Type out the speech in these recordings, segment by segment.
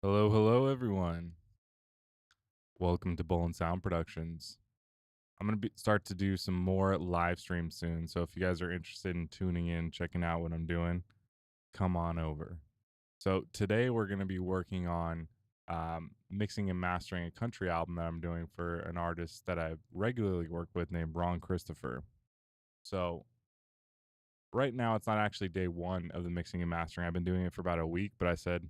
Hello, hello, everyone. Welcome to Bull and Sound Productions. I'm going to start to do some more live streams soon. So if you guys are interested in tuning in, checking out what I'm doing, come on over. So today we're going to be working on mixing and mastering a country album that I'm doing for an artist that I regularly work with named Ron Christopher. So right now it's not actually day one of the mixing and mastering. I've been doing it for about a week, but I said,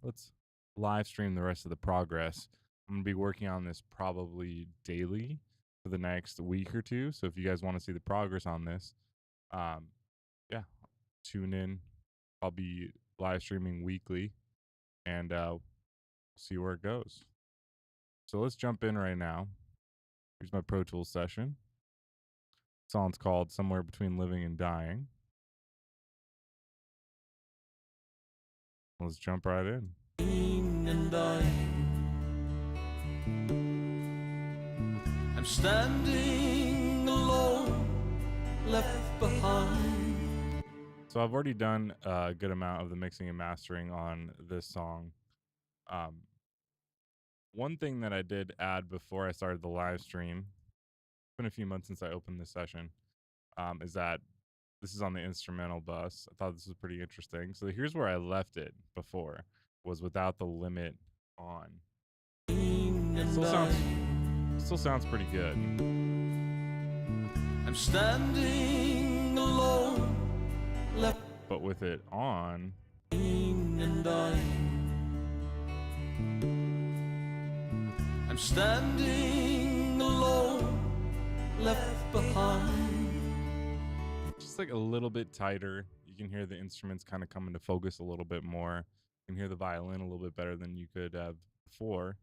let's live stream the rest of the progress. I'm going to be working on this probably daily for the next week or two. So if you guys want to see the progress on this, um, yeah, tune in. I'll be live streaming weekly and see where it goes. So let's jump in right now. Here's my Pro Tools session. The song's called Somewhere Between Living and Dying. Let's jump right in. And I'm standing alone, left behind. So I've already done a good amount of the mixing and mastering on this song. One thing that I did add before I started the live stream, it's been a few months since I opened this session, is that this is on the instrumental bus. I thought this was pretty interesting. So here's where I left it before, was without the limit on. Still sounds pretty good. I'm standing alone, left. But with it on, And I'm standing alone, left behind. just like a little bit tighter. You can hear the instruments kind of come into focus a little bit more. You can hear the violin a little bit better than you could have before.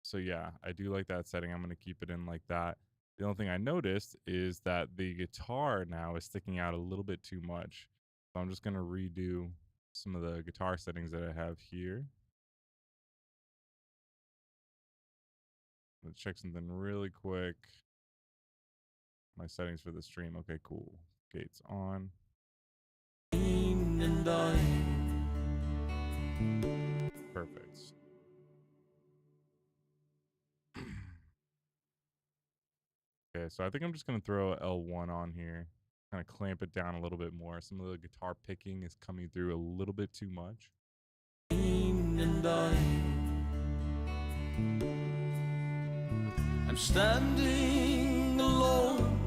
So yeah, I do like that setting. I'm going to keep it in like that. The only thing I noticed is that the guitar now is sticking out a little bit too much. So I'm just going to redo some of the guitar settings that I have here. Let's check something really quick. My settings for the stream. Okay, cool. Gates on. And Perfect. Okay, so I think I'm just going to throw L1 on here. Kind of clamp it down a little bit more. Some of the guitar picking is coming through a little bit too much. and I'm standing alone,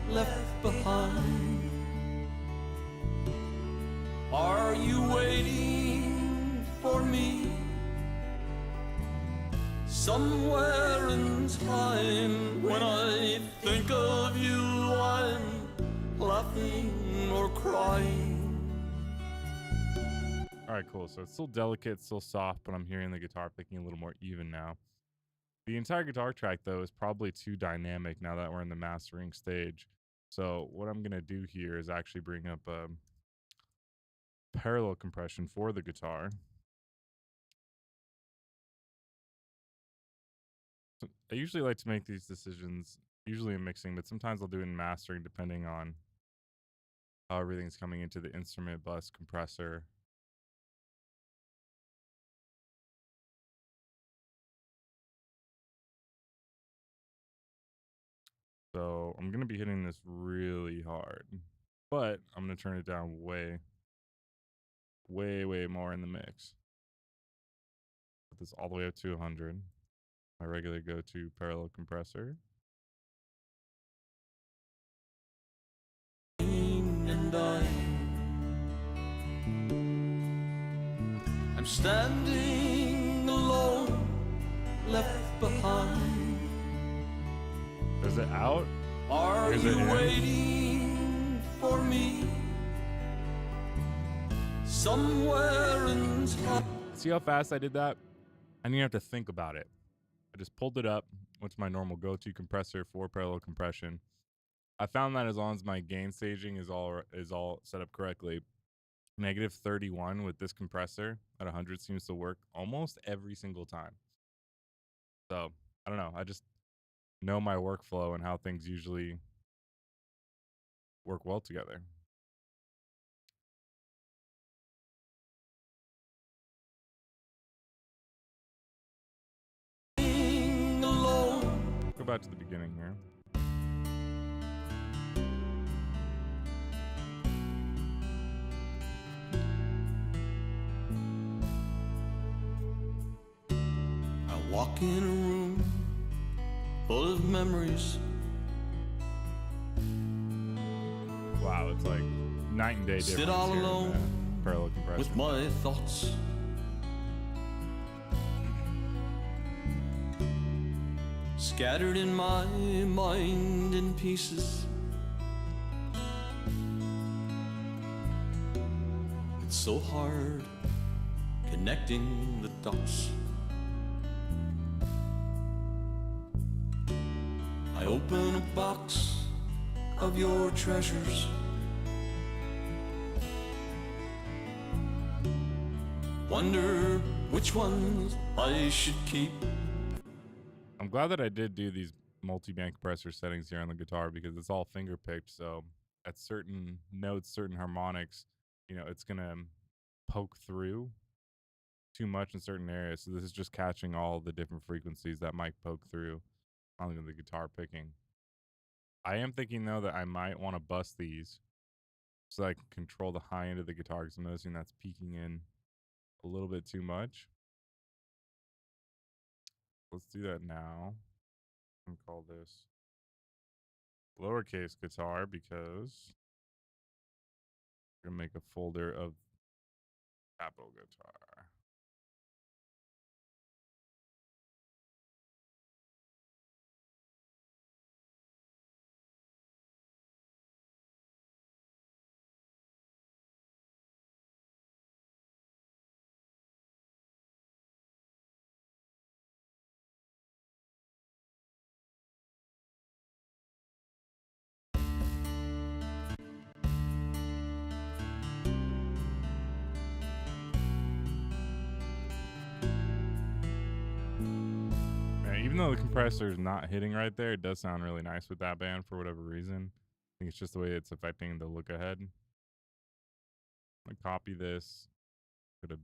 left behind. Are you waiting for me? Somewhere in time, when I think of you, I'm laughing or crying. All right, cool. So it's still delicate, still soft, but I'm hearing the guitar picking a little more even now. The entire guitar track, though, is probably too dynamic now that we're in the mastering stage. So what I'm going to do here is actually bring up parallel compression for the guitar. So I usually like to make these decisions, usually in mixing, but sometimes I'll do it in mastering depending on how everything's coming into the instrument bus compressor. So I'm going to be hitting this really hard, but I'm going to turn it down way more in the mix. Put this all the way up to 100. My regular go-to parallel compressor. And I'm standing alone, left behind. Is it out? Are Is it you in? waiting for me? Somewhere in time. See how fast I did that? I didn't have to think about it. I just pulled it up, went to my normal go-to compressor for parallel compression. I found that as long as my gain staging is all set up correctly, -31 with this compressor at 100 seems to work almost every single time. So I don't know. I just know my workflow and how things usually work well together. go back to the beginning here. I walk in a room full of memories. Wow, it's like night and day difference Sit all here in alone the parallel compressor. with my thoughts. Scattered in my mind in pieces. It's so hard connecting the dots. I open a box of your treasures. Wonder which ones I should keep. I'm glad that I did do these multi-band compressor settings here on the guitar because it's all finger picked. So at certain notes, certain harmonics, you know, it's gonna poke through too much in certain areas. So this is just catching all the different frequencies that might poke through on the guitar picking. I am thinking though that I might want to bust these so that I can control the high end of the guitar because I'm noticing that's peaking in a little bit too much. Let's do that now. I'm gonna call this lowercase guitar because we're gonna make a folder of capital guitar. Even though the compressor is not hitting right there, it does sound really nice with that band for whatever reason. I think it's just the way it's affecting the look ahead. I'm gonna copy this, put a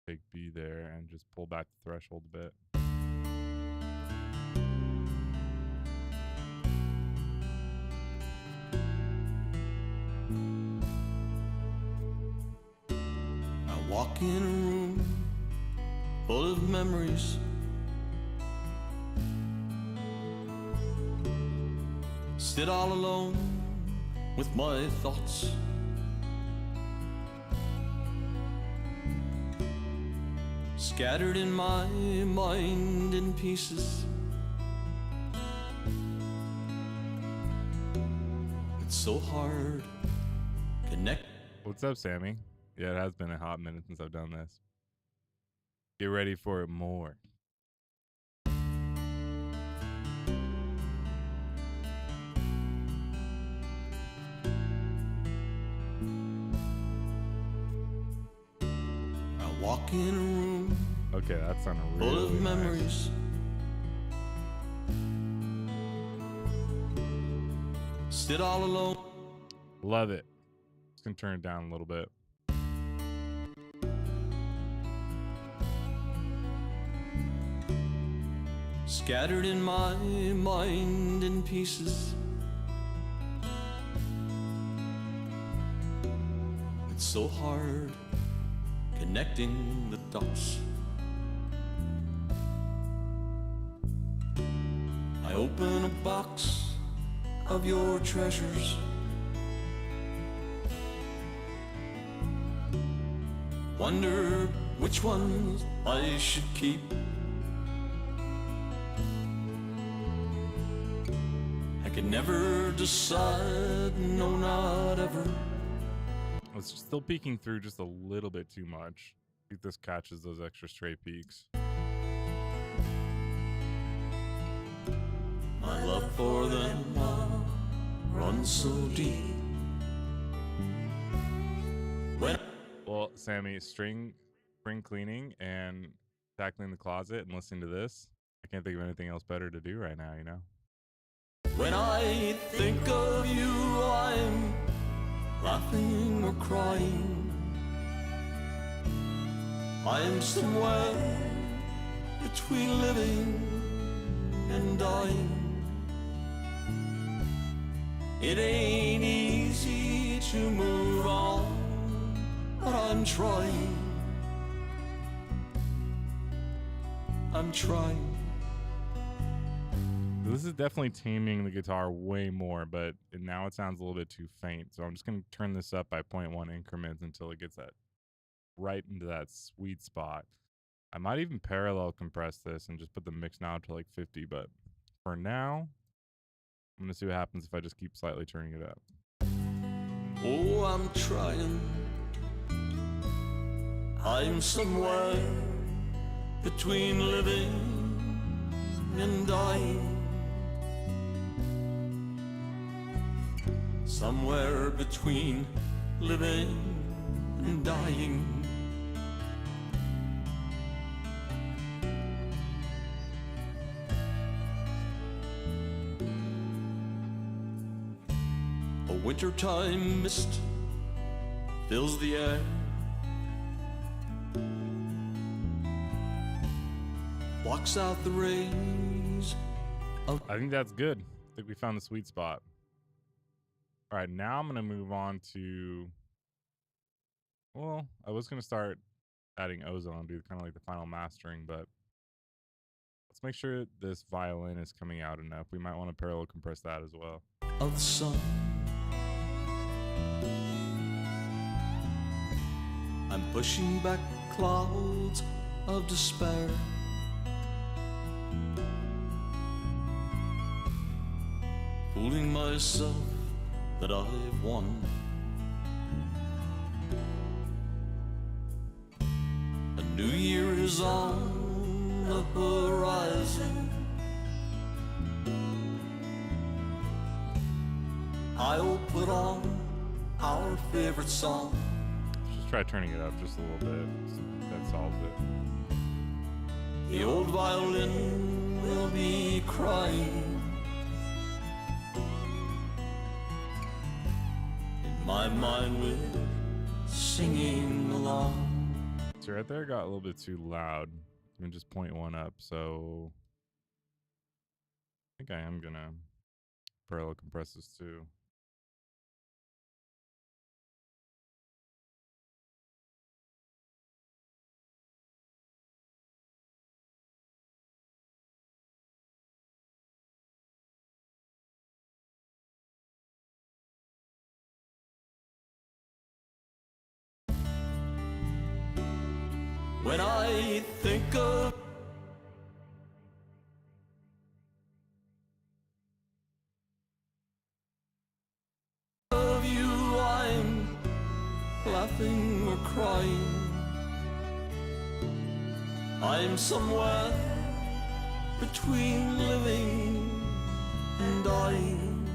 big B there, and just pull back the threshold a bit. I walk in a room full of memories. Sit all alone with my thoughts. Scattered in my mind in pieces. It's so hard connect. What's up, Sammy? Yeah, it has been a hot minute since I've done this. Get ready for it more. Walk in a room Okay, that sounded full really of nice. memories. Sit all alone. Love it. Just gonna turn it down a little bit. Scattered in my mind in pieces. It's so hard connecting the dots. I open a box of your treasures. Wonder which ones I should keep. I can never decide, no, not ever. It's still peeking through just a little bit too much. I think this catches those extra straight peaks. My love for them runs so deep. When Well, Sammy, spring cleaning and tackling the closet and listening to this, I can't think of anything else better to do right now, you know? When I think of you, I'm laughing or crying. I'm somewhere between living and dying. It ain't easy to move on, but I'm trying. I'm trying. This is definitely taming the guitar way more, but now it sounds a little bit too faint. So I'm just going to turn this up by 0.1 increments until it gets that right into that sweet spot. I might even parallel compress this and just put the mix now to like 50, but for now, I'm going to see what happens if I just keep slightly turning it up. Oh, I'm trying. I'm somewhere between living and dying. Somewhere between living and dying. A wintertime mist fills the air. Blocks out the rays of... I think that's good. I think we found the sweet spot. All right, now I'm going to move on to, well, I was going to start adding ozone, do kind of like the final mastering, but let's make sure this violin is coming out enough. We might want to parallel compress that as well. Of the sun. I'm pushing back clouds of despair. Fooling myself that I've won. A new year is on the horizon. I'll put on our favorite song. Just try turning it up just a little bit. That solves it. The old violin will be crying. My mind will singing along. So right there got a little bit too loud. Let me just point one up. So I think I am gonna parallel compress this too. When I think of you, I'm laughing or crying. I'm somewhere between living and dying.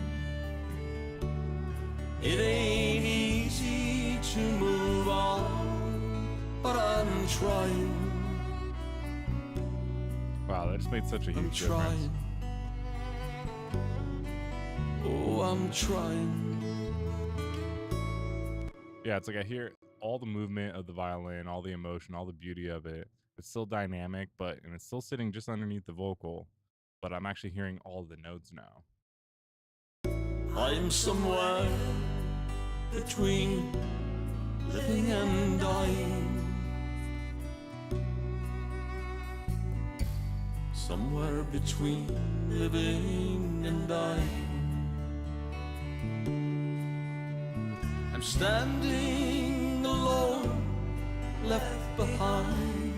It ain't easy to move on, but I'm trying. Wow, that just made such a I'm huge difference. trying. Oh, I'm trying. Yeah, it's like I hear all the movement of the violin, all the emotion, all the beauty of it. It's still dynamic, and it's still sitting just underneath the vocal, but I'm actually hearing all the notes now. I'm somewhere between living and dying. Somewhere between living and dying. I'm standing alone, left behind.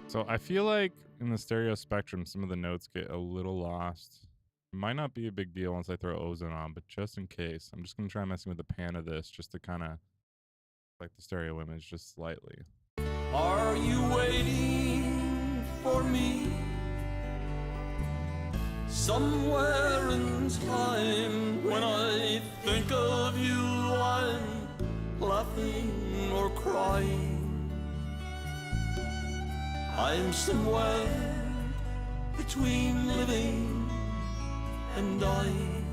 So I feel like in the stereo spectrum, some of the notes get a little lost. It might not be a big deal once I throw ozone on, but just in case, I'm just going to try messing with the pan of this just to kind of like the stereo image just slightly. Are you waiting for me? Somewhere in time, when I think of you, I'm laughing or crying. I'm somewhere between living and dying.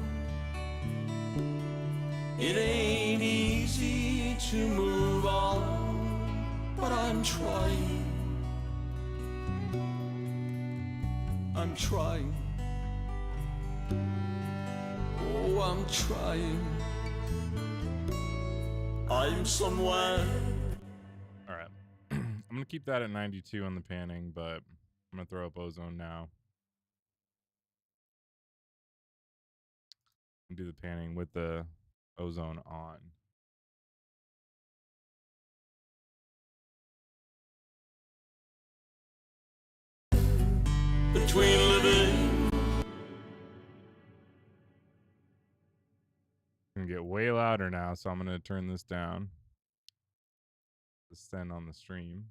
It ain't easy to move on, but I'm trying. I'm trying. Oh, I'm trying. I'm somewhere. All right. I'm going to keep that at 92 on the panning, but I'm going to throw up ozone now. And do the panning with the ozone on. Between living. It's going to get way louder now, so I'm going to turn this down. The send on the stream.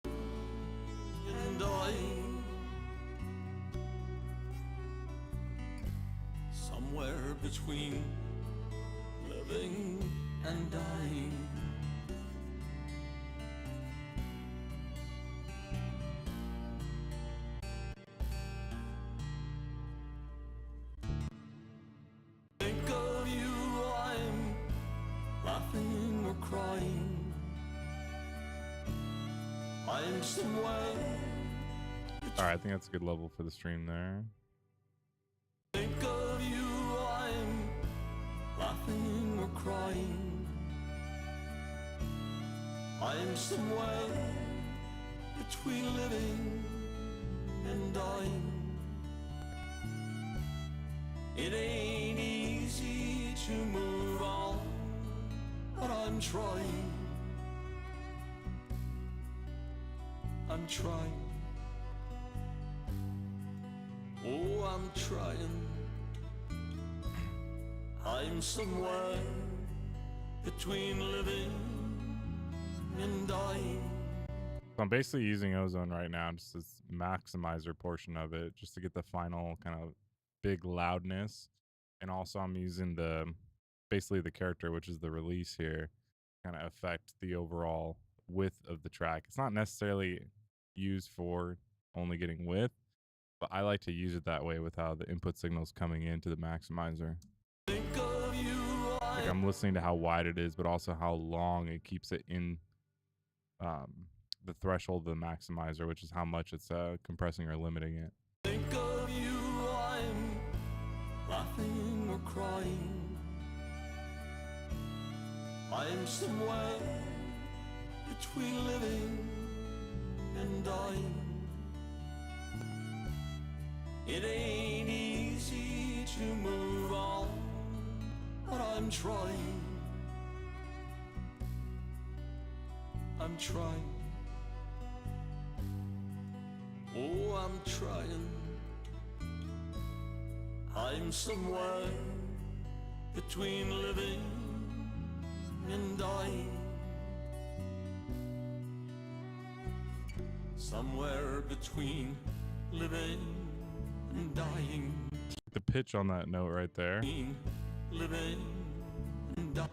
And dying. Somewhere between living and dying. Think of you, I'm laughing or crying. I'm somewhere. All right, I think that's a good level for the stream there. Think of you, I'm laughing or crying. I'm somewhere between living and dying. It ain't easy to move on, but I'm trying. I'm trying. Oh, I'm trying. I'm somewhere between living and dying. So I'm basically using ozone right now, just this maximizer portion of it, just to get the final kind of big loudness. And also I'm using basically the character, which is the release here, kind of affect the overall width of the track. It's not necessarily used for only getting width, but I like to use it that way with how the input signal's coming into the maximizer. Think of you, Like I'm listening to how wide it is, but also how long it keeps it in the threshold of the maximizer, which is how much it's compressing or limiting it. think of you, I'm laughing or crying. I'm somewhere between living and dying. It ain't easy to move on, but I'm trying. I'm trying. Oh, I'm trying. I'm somewhere between living and dying. Somewhere between living and dying. The pitch on that note right there. Living and dying.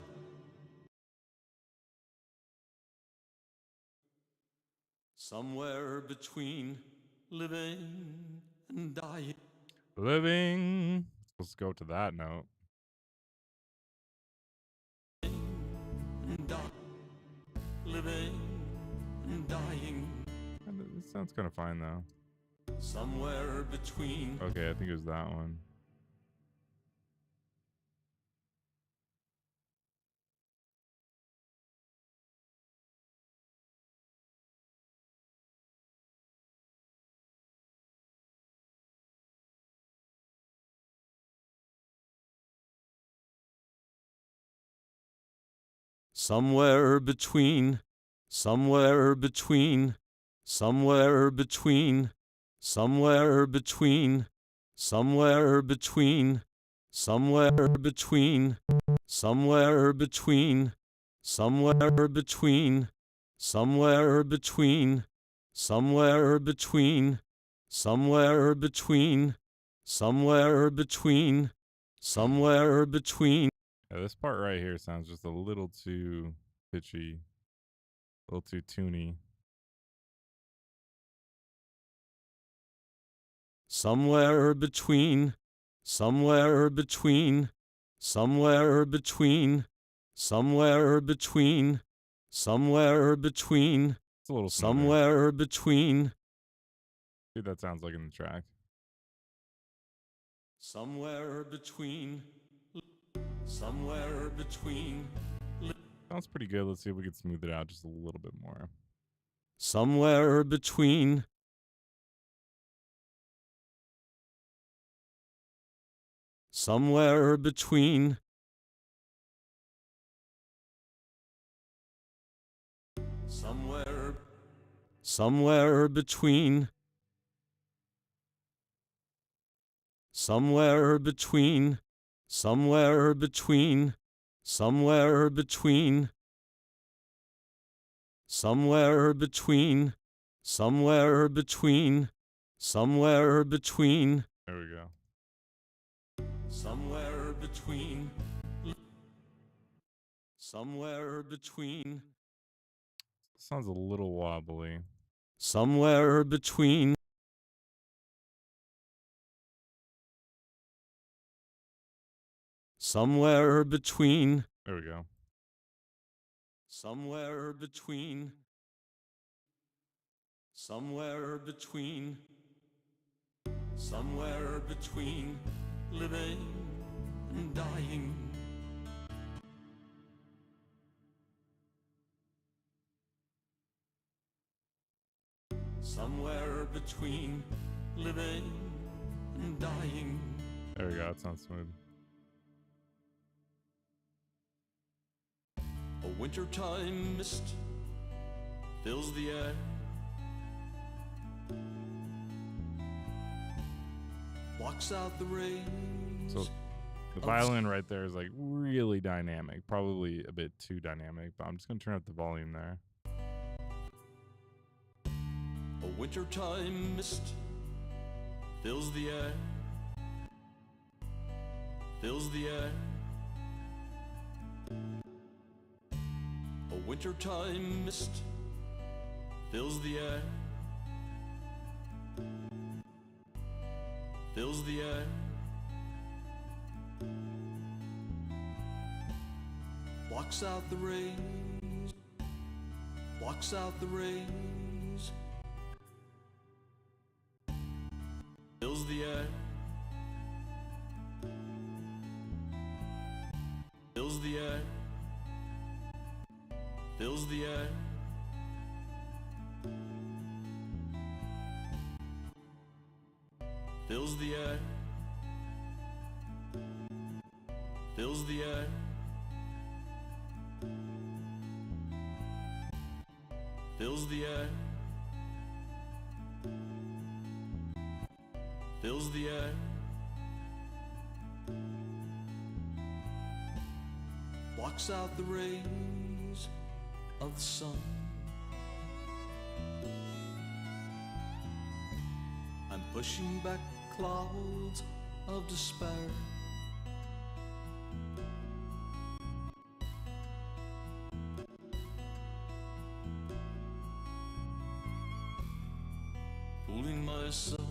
Somewhere between living and dying. Living. Let's go to that note. And dying. Living and dying. And it sounds kind of fine though. Somewhere between. Okay, I think it was that one. Somewhere between. Somewhere between. Somewhere between. Somewhere between. Somewhere between. Somewhere between. Somewhere between. Somewhere between. Somewhere between. Somewhere between. Somewhere between. Somewhere between. Somewhere between. Yeah, this part right here sounds just a little too pitchy, a little too toony. Somewhere between. Somewhere between. Somewhere between. Somewhere between. Somewhere between. It's a little smoother. Somewhere between. See what that sounds like in the track. Somewhere between. Somewhere between. Sounds pretty good. Let's see if we can smooth it out just a little bit more. Somewhere between. Somewhere between. Somewhere. Somewhere between. Somewhere between. Somewhere between. Somewhere between. Somewhere between. Somewhere between. Somewhere between. There we go. Somewhere between. Somewhere between. Sounds a little wobbly. Somewhere between. Somewhere between. There we go. Somewhere between. Somewhere between. Somewhere between living and dying. Somewhere between living and dying. There we go. That sounds smooth. A wintertime mist fills the air. Blocks out the rain. So the violin right there is like really dynamic. Probably a bit too dynamic, but I'm just going to turn up the volume there. A wintertime mist fills the air. Fills the air. A wintertime mist fills the air. Fills the air. Blocks out the rays. Blocks out the rays. Fills the air. Fills the air. Fills the air. Fills the air. Fills the air. Fills the air. Fills the air. Blocks out the rays of the sun. I'm pushing back clouds of despair. Fooling myself.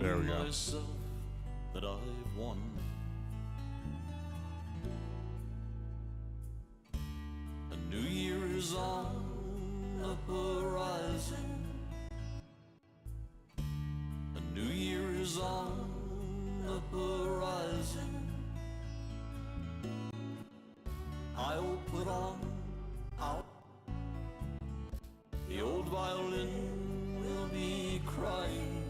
There we go. Myself that I've won. A new year is on the horizon. A new year is on the horizon. I'll put on out. The old violin will be crying.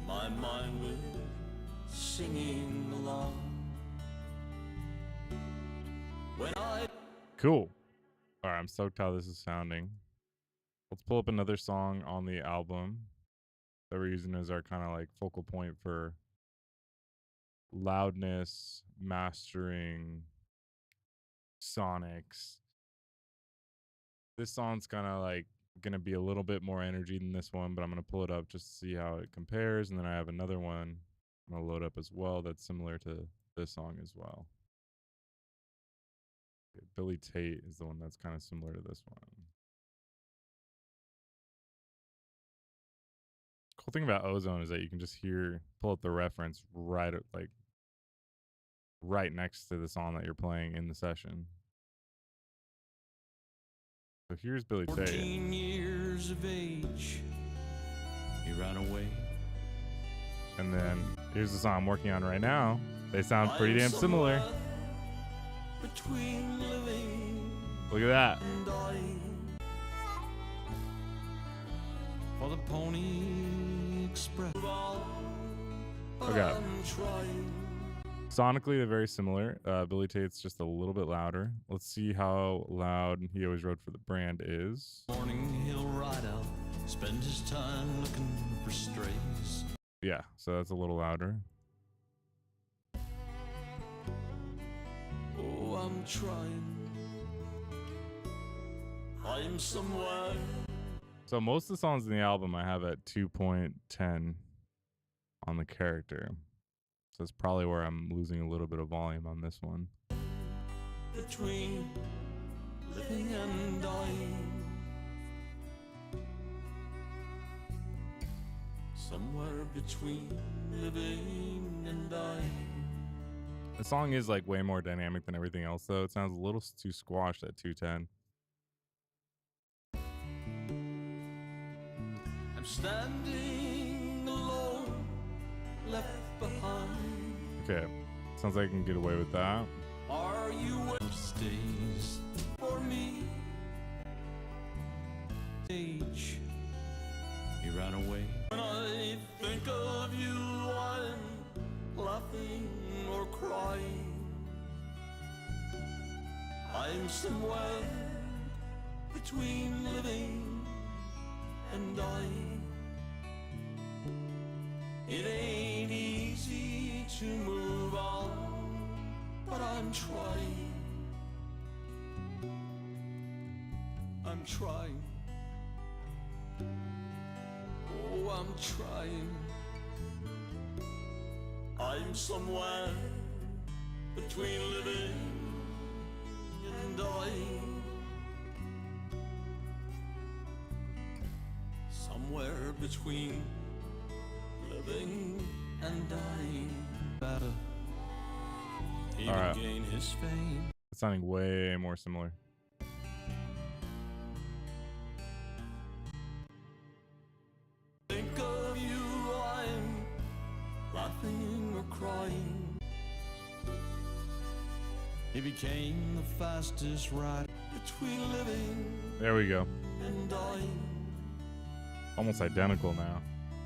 My mind will singing along. When I Cool. All right, I'm stoked how this is sounding. Let's pull up another song on the album that we're using as our kind of like focal point for loudness, mastering, sonics. This song's kind of like gonna be a little bit more energy than this one, but I'm gonna pull it up just to see how it compares, and then I have another one I'm gonna load up as well that's similar to this song as well. Okay, Billy Tate is the one that's kind of similar to this one. Cool thing about Ozone is that you can just pull up the reference right next to the song that you're playing in the session. So here's Billy Tate. 14 years of age, he ran away. And then here's the song I'm working on right now. They sound pretty damn similar. Between living Look at that. and dying. For the Pony Express. Okay. I'm trying. Sonically, they're very similar. Billy Tate's just a little bit louder. Let's see how loud He Always Rode for the Brand is. Morning he'll ride out, spend his time looking for strays. Yeah, so that's a little louder. Oh, I'm trying. I'm somewhere. So most of the songs in the album I have at 2.10 on the character. So that's probably where I'm losing a little bit of volume on this one. Between living and dying. Somewhere between living and dying. The song is like way more dynamic than everything else though. It sounds a little too squashed at 210. I'm standing alone, left behind. Okay, sounds like I can get away with that. Are you stays for me? Age, he ran away. When I think of you, I'm laughing or crying. I'm somewhere between living and dying. It ain't easy to move on, but I'm trying. I'm trying. Oh, I'm trying. I'm somewhere between living and dying. Somewhere between living and dying. Better. He All right. would gain his fame. It's sounding way more similar. Think of you, I'm laughing or crying. He became the fastest rider between living There we go. and dying. Almost identical now.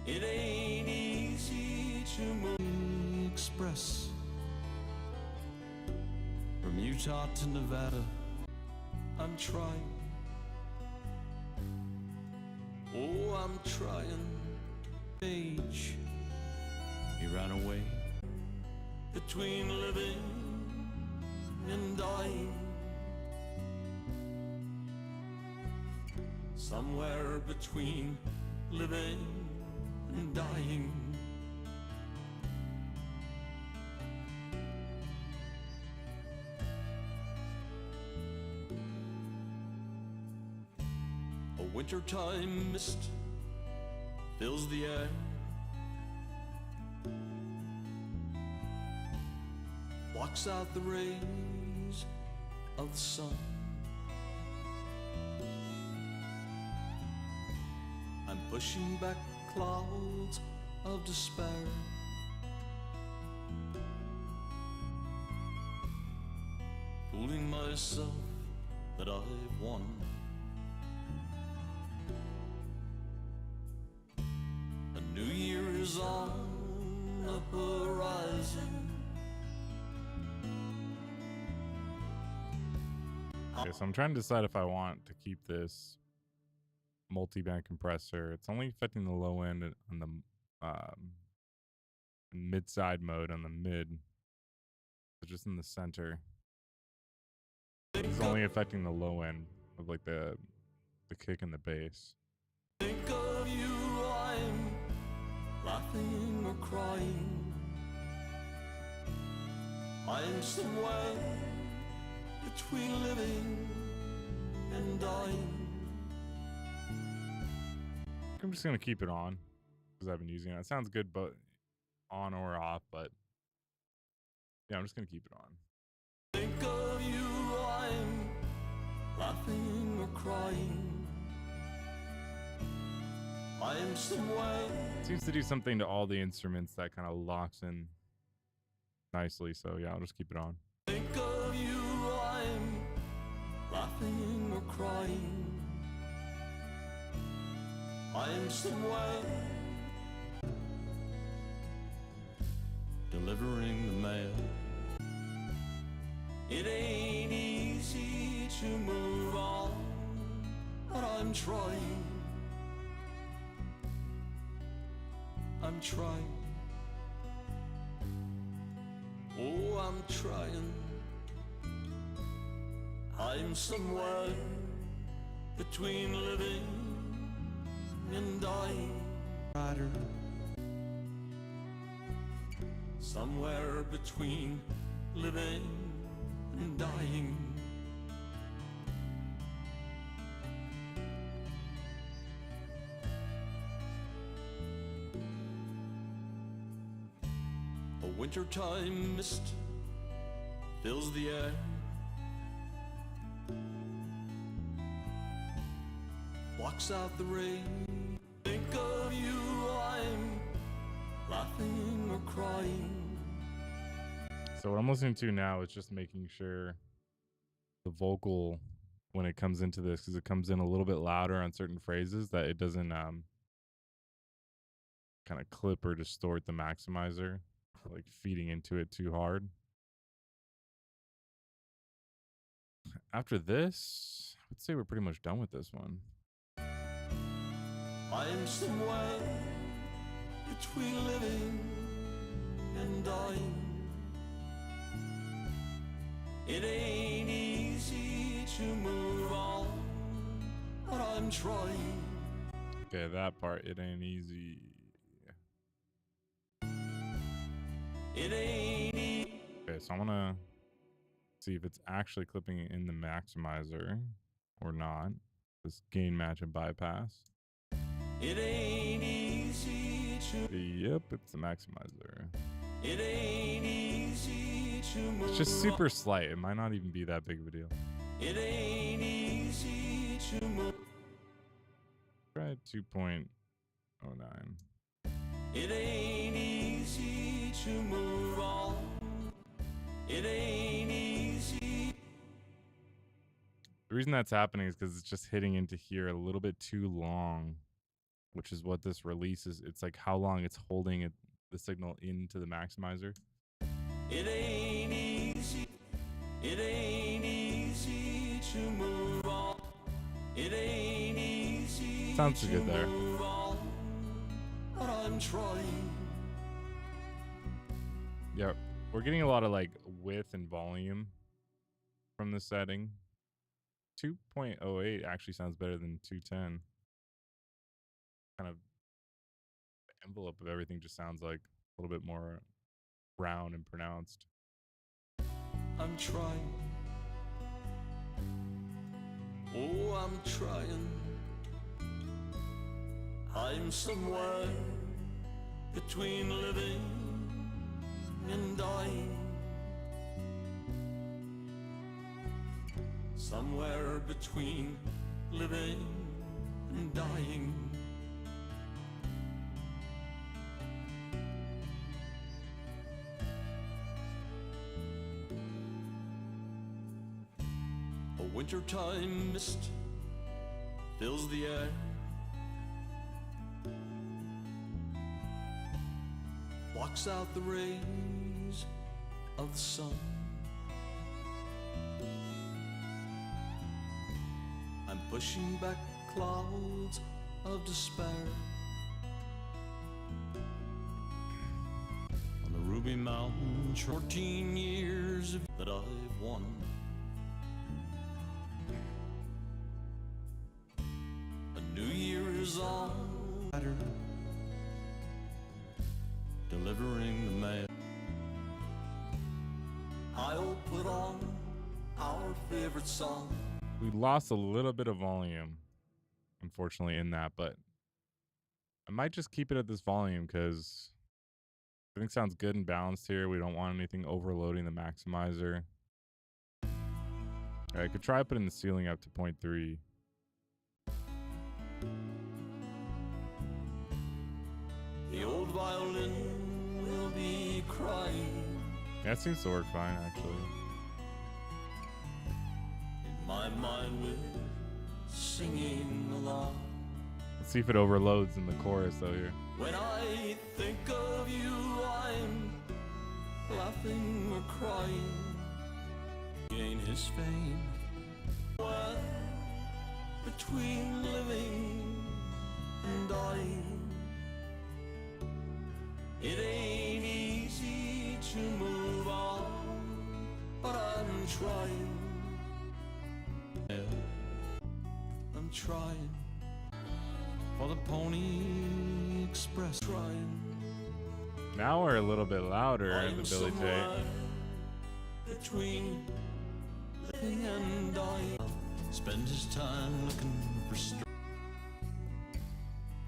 It ain't easy to move express from Utah to Nevada. I'm trying. Oh, I'm trying. Age, he ran away between living and dying. Somewhere between living and dying. A wintertime mist fills the air. Blocks out the rays of the sun. I'm pushing back clouds of despair. Fooling myself that I've won. A new year is on the horizon. Okay, so I'm trying to decide if I want to keep this multi-band compressor. It's only affecting the low end on the mid-side mode on the mid. So just in the center. It's only affecting the low end of like the kick and the bass. Think of you, I'm laughing or crying. I'm somewhere between living and dying. I'm just gonna keep it on. because I've been using it. It sounds good, but on or off. But yeah, I'm just gonna keep it on. Think of you, I'm laughing or crying. I'm somewhere. It seems to do something to all the instruments that kind of locks in nicely. So yeah, I'll just keep it on. Think of you, I'm laughing or crying. I'm somewhere delivering the mail. It ain't easy to move on, but I'm trying. I'm trying. Oh, I'm trying. I'm somewhere between living and dying. Rider. Somewhere between living and dying. A wintertime mist fills the air. Blocks out the rain. Think of you, I'm laughing or crying. So what I'm listening to now is just making sure the vocal, when it comes into this, because it comes in a little bit louder on certain phrases, that it doesn't kind of clip or distort the maximizer, like feeding into it too hard. After this, I would say we're pretty much done with this one. I'm somewhere between living and dying. It ain't easy to move on, but I'm trying. Okay, that part, it ain't easy. It ain't easy. Okay, so I'm gonna see if it's actually clipping in the maximizer or not. This gain, match, and bypass. It ain't easy to. Yep, it's the maximizer. It ain't easy to move. It's just super slight. It might not even be that big of a deal. It ain't easy to move. Try 2.09. It ain't easy to move on. It ain't easy. The reason that's happening is because it's just hitting into here a little bit too long, which is what this release is. It's like how long it's holding it, the signal into the maximizer. It ain't easy. It ain't easy to move on. It ain't easy. Sounds good there. Move on, but I'm trying. Yeah, we're getting a lot of like width and volume from the setting. 2.08 actually sounds better than 210. Kind of the envelope of everything just sounds like a little bit more round and pronounced. I'm trying. Oh, I'm trying. I'm somewhere between living and dying. Somewhere between living and dying. A wintertime mist fills the air. Blocks out the rays of the sun. I'm pushing back clouds of despair on the Ruby Mountain. 14 years that I've won. A new year is on. Delivering the mail. I'll put on our favorite song. We lost a little bit of volume, unfortunately, in that, but I might just keep it at this volume because I think sounds good and balanced here. We don't want anything overloading the maximizer. I could try putting the ceiling up to 0.3. The old violin will be crying. That seems to work fine, actually. In my mind we're singing along. Let's see if it overloads in the chorus, though, here. When I think of you, I'm laughing or crying. Gain his fame. Well, between living and dying, it ain't easy to move on, but I'm trying. I'm trying for the Pony Express. Trying. Now we're a little bit louder than Billy J. Between living and dying, spend his time looking for strength.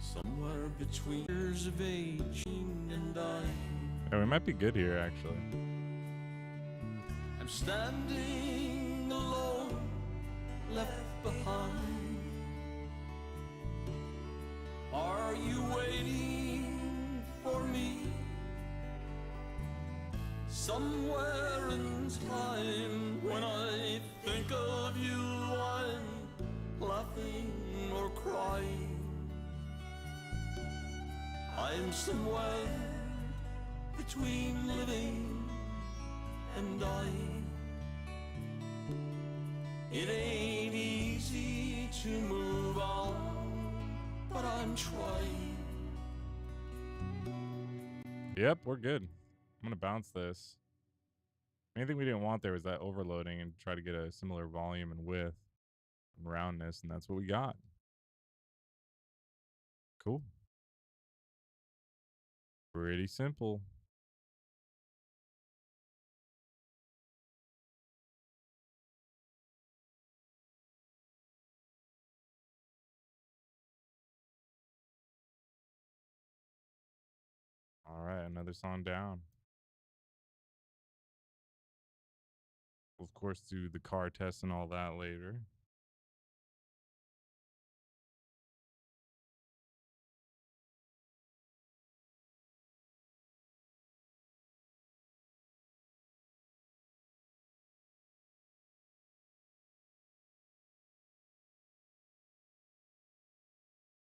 Somewhere between years of aging and dying. Oh, we might be good here, actually. I'm standing alone, left behind. Are you waiting for me? Somewhere in time, when I think of you, I'm laughing or crying. I'm somewhere between living and dying. It ain't easy to move on, but I'm trying. Yep, we're good. I'm going to bounce this. Anything we didn't want there was that overloading and try to get a similar volume and width and roundness, and that's what we got. Cool. Pretty simple. All right, another song down. We'll, of course, do the car test and all that later.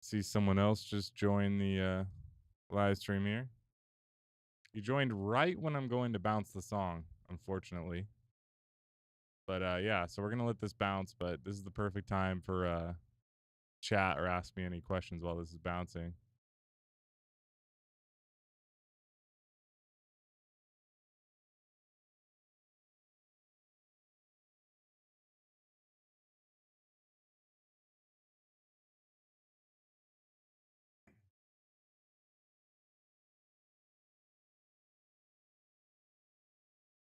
See someone else just join the live stream here. You joined right when I'm going to bounce the song, unfortunately. But yeah, so we're going to let this bounce, but this is the perfect time for chat or ask me any questions while this is bouncing.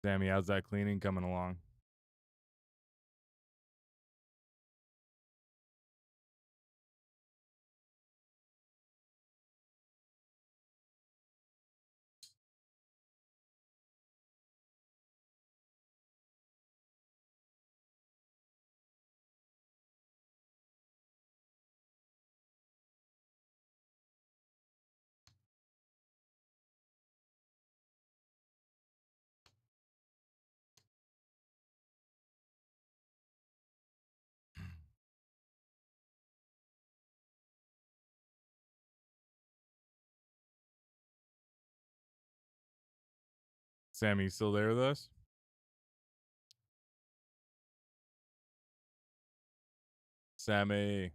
Sammy, how's that cleaning coming along? Sammy, you still there with us? Sammy.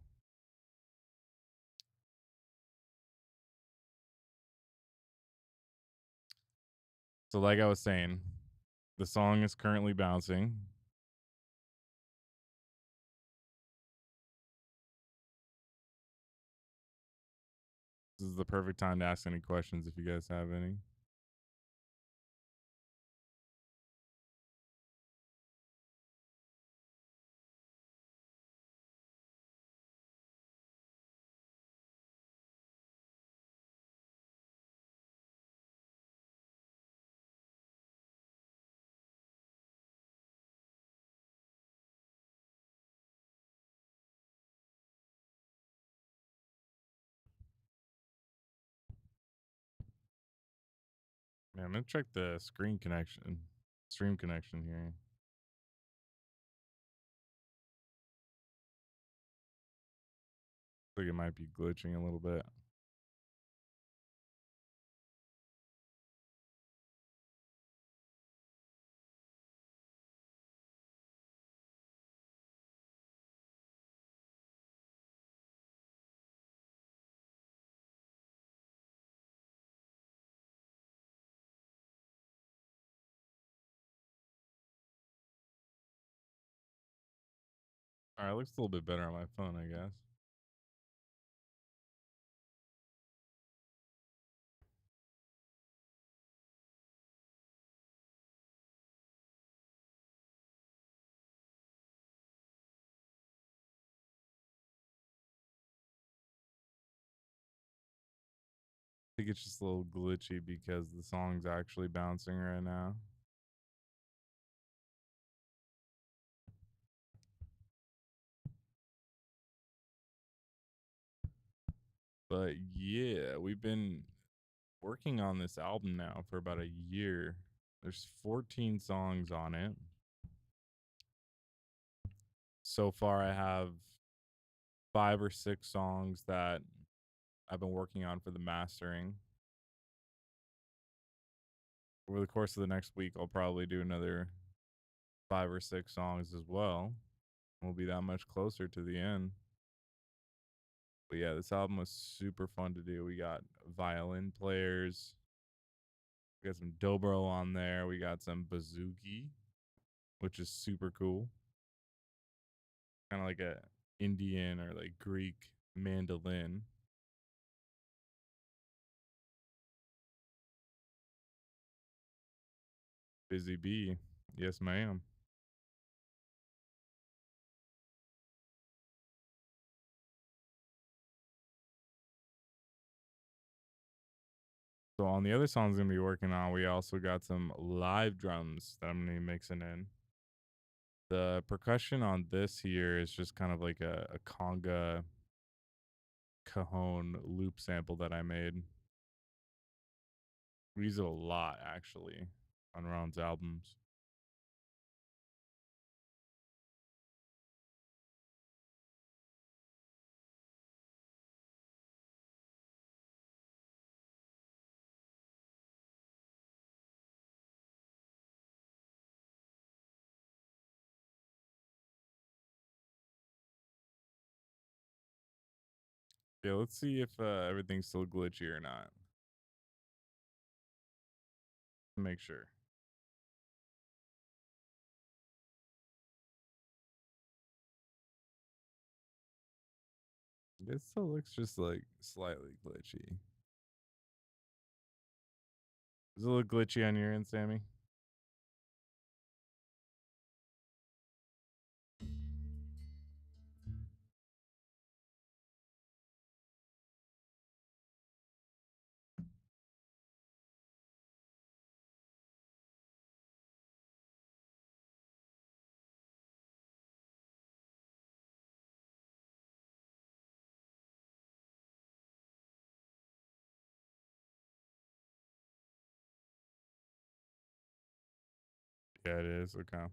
So like I was saying, the song is currently bouncing. This is the perfect time to ask any questions if you guys have any. Yeah, I'm gonna check the stream connection here. Like it might be glitching a little bit. All right, looks a little bit better on my phone, I guess. I think it's just a little glitchy because the song's actually bouncing right now. But yeah, we've been working on this album now for about a year. There's 14 songs on it. So far, I have 5 or 6 songs that I've been working on for the mastering. Over the course of the next week, I'll probably do another 5 or 6 songs as well. We'll be that much closer to the end. But yeah, this album was super fun to do. We got violin players. We got some dobro on there. We got some bouzouki, which is super cool. Kind of like a Indian or like Greek mandolin. Busy bee. Yes, ma'am. So on the other songs I'm gonna be working on, we also got some live drums that I'm gonna be mixing in. The percussion on this here is just kind of like a conga cajon loop sample that I made. We use it a lot actually on Ron's albums. Yeah, let's see if everything's still glitchy or not. Make sure. It still looks just like slightly glitchy. Does it look glitchy on your end, Sammy? Yeah, it is. Okay.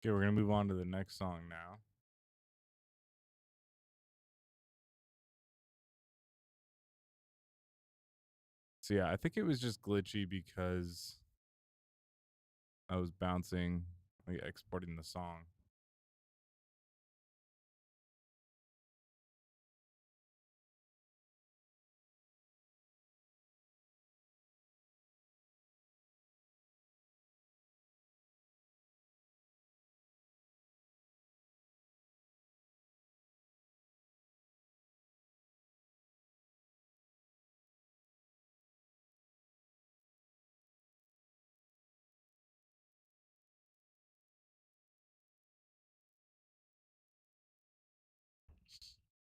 Okay, we're gonna move on to the next song now. So yeah, I think it was just glitchy because I was bouncing, like exporting the song.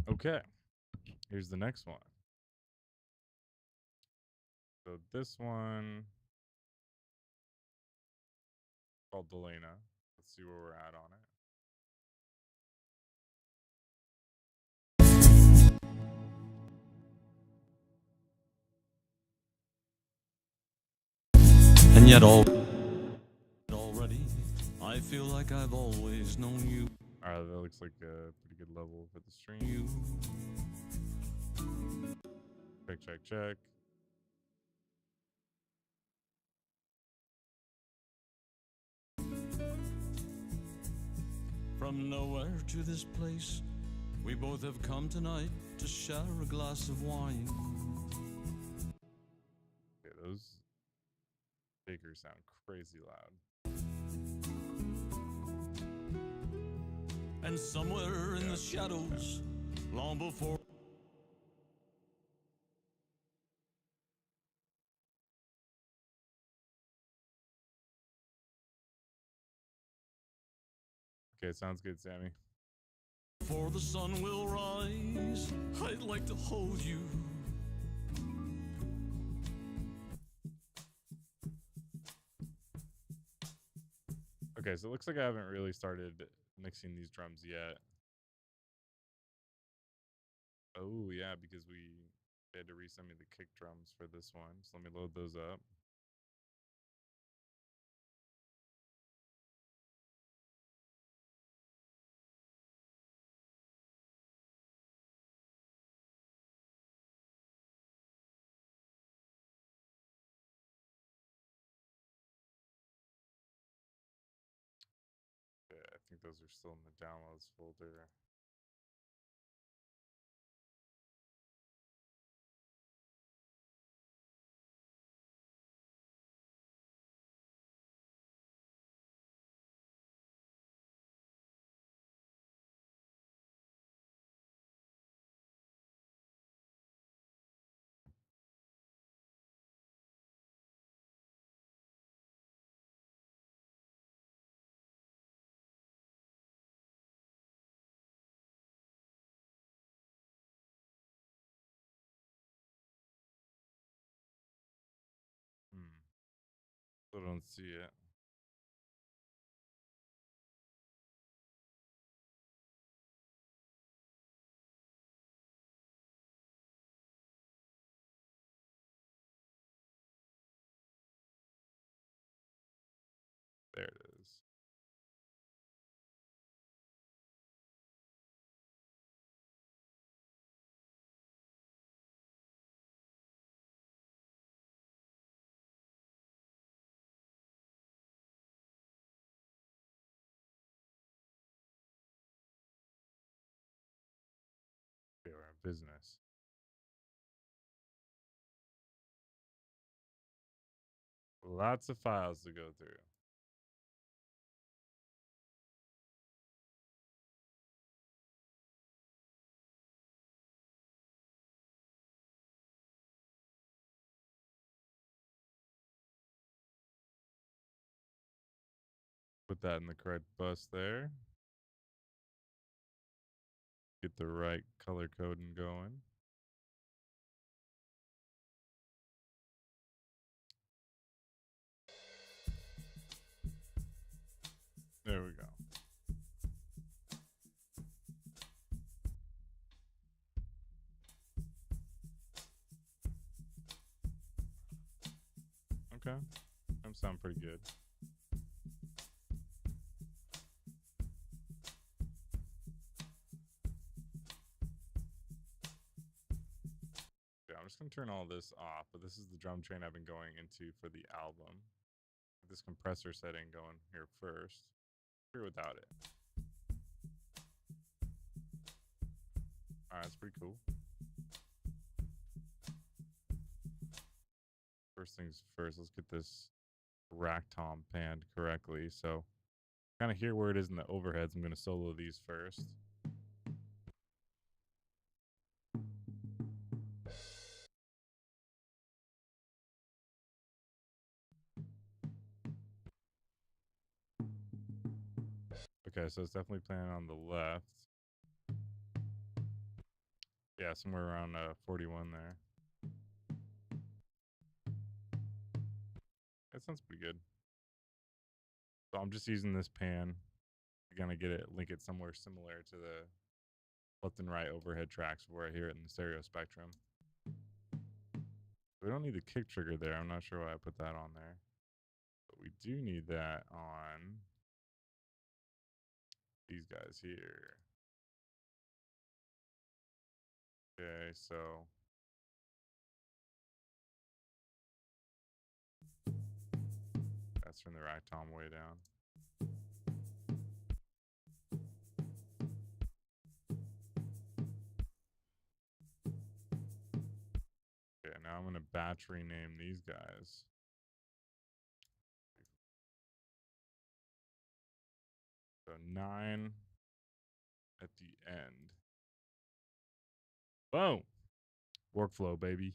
Okay, here's the next one. So this one called Delena. Let's see where we're at on it. And yet already, I feel like I've always known you. All right, that looks like a pretty good level for the stream. Check. From nowhere to this place, we both have come tonight to share a glass of wine. Okay, those speakers sound crazy loud. And somewhere in the shadows, long before. Okay, sounds good, Sammy. Before the sun will rise, I'd like to hold you. Okay, so it looks like I haven't really started mixing these drums yet. Oh, yeah, because they had to resend me the kick drums for this one. So let me load those up. Yeah, I think those are still in the downloads folder. Still don't see it. There it is. Okay, we're in business. Lots of files to go through. Put that in the correct bus there. Get the right color coding going. There we go. Okay. Them sound pretty good. Yeah, I'm just gonna turn all this off, but this is the drum train I've been going into for the album. This compressor setting going here first. Here without it. Alright, that's pretty cool. First things first, let's get this rack tom panned correctly. So kind of hear where it is in the overheads. I'm gonna solo these first. Okay, so it's definitely playing on the left. Yeah, somewhere around 41 there. That sounds pretty good. So I'm just using this pan. I'm gonna get it, link it somewhere similar to the left and right overhead tracks where I hear it in the stereo spectrum. We don't need the kick trigger there. I'm not sure why I put that on there. But we do need that on these guys here. Okay, so that's from the rack tom way down. Okay, now I'm gonna battery name these guys. So 9 at the end. Boom. Workflow, baby.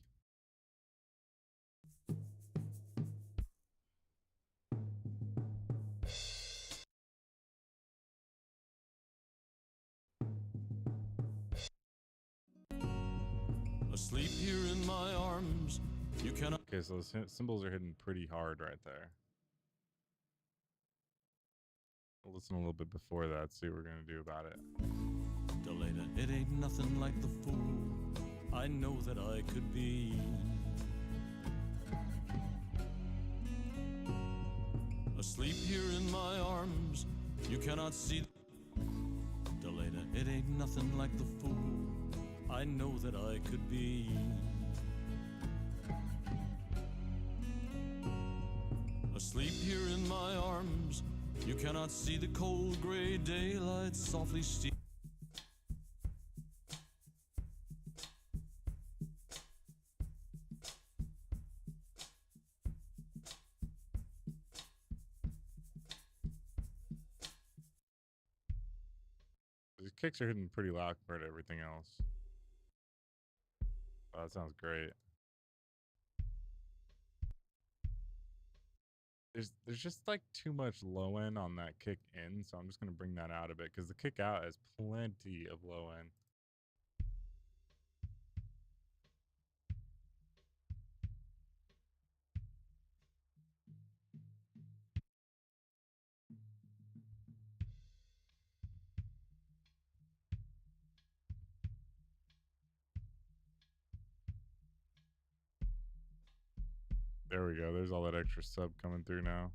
Asleep here in my arms, you cannot. Okay, so the cymbals are hitting pretty hard right there. I'll listen a little bit before that, see what we're gonna do about it. Delana, it ain't nothing like the fool I know that I could be. Asleep here in my arms, you cannot see. Delana, it ain't nothing like the fool I know that I could be. Asleep here in my arms, you cannot see the cold gray daylight softly steal. These kicks are hitting pretty loud compared to everything else. Oh, that sounds great. There's just like too much low end on that kick in, so I'm just gonna bring that out a bit because the kick out has plenty of low end. There we go. There's all that extra sub coming through now.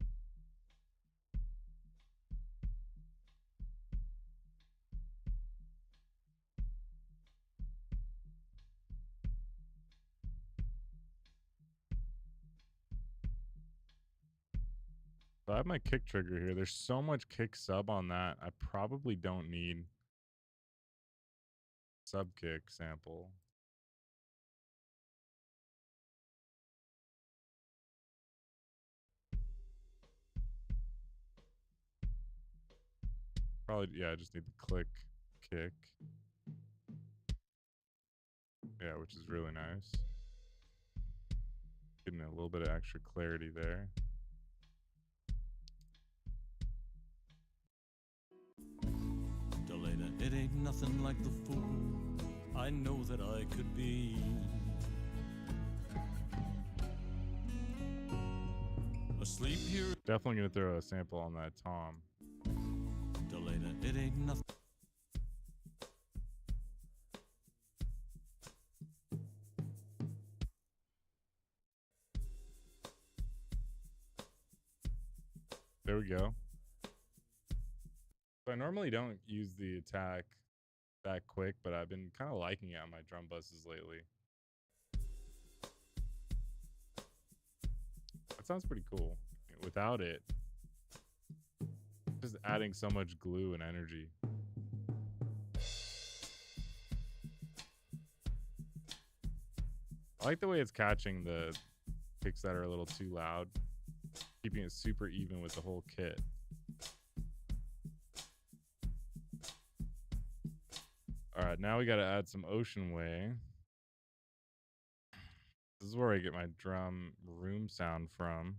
So I have my kick trigger here. There's so much kick sub on that. I probably don't need sub kick sample. Probably, yeah, I just need the click kick. Yeah, which is really nice. Getting a little bit of extra clarity there. Delana, it ain't nothing like the fool I know that I could be. Asleep here. Definitely gonna throw a sample on that tom. Delana, it ain't nothing. There we go. So I normally don't use the attack that quick, but I've been kind of liking it on my drum buses lately. That sounds pretty cool. Without it, just adding so much glue and energy. I like the way it's catching the kicks that are a little too loud, keeping it super even with the whole kit. All right, now we got to add some Ocean Way. This is where I get my drum room sound from.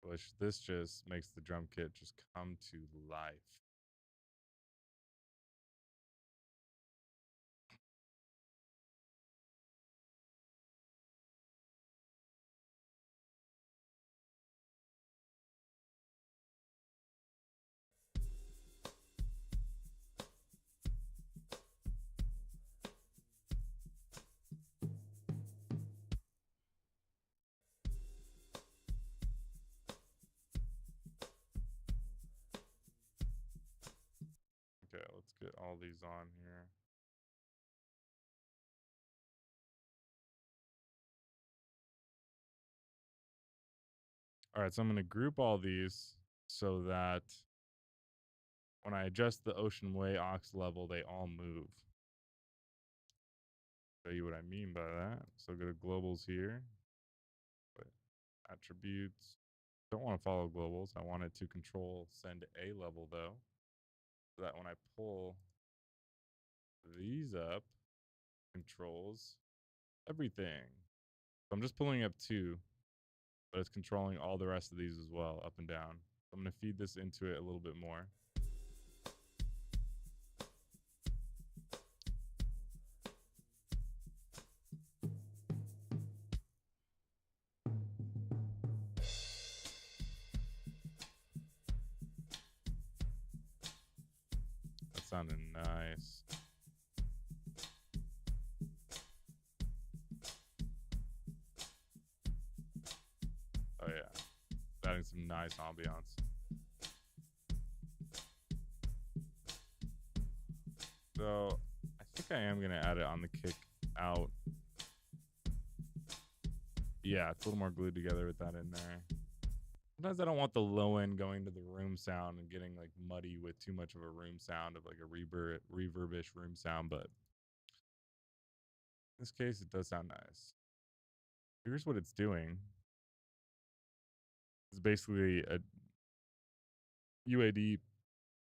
Which this just makes the drum kit just come to life. get all these on here. All right, so I'm going to group all these so that when I adjust the Ocean Way aux level, they all move. Show you what I mean by that. So go to globals here, but attributes. Don't want to follow globals. I want it to control send A level though, so that when I pull these up, controls everything. So I'm just pulling up 2, but it's controlling all the rest of these as well, up and down. So I'm going to feed this into it a little bit more. That sounded nice. Oh yeah, adding some nice ambiance. So I think I am gonna add it on the kick out. Yeah, it's a little more glued together with that in there. Sometimes I don't want the low end going to the room sound and getting like muddy with too much of a room sound of like a reverbish room sound, but in this case it does sound nice. Here's what it's doing. It's basically a UAD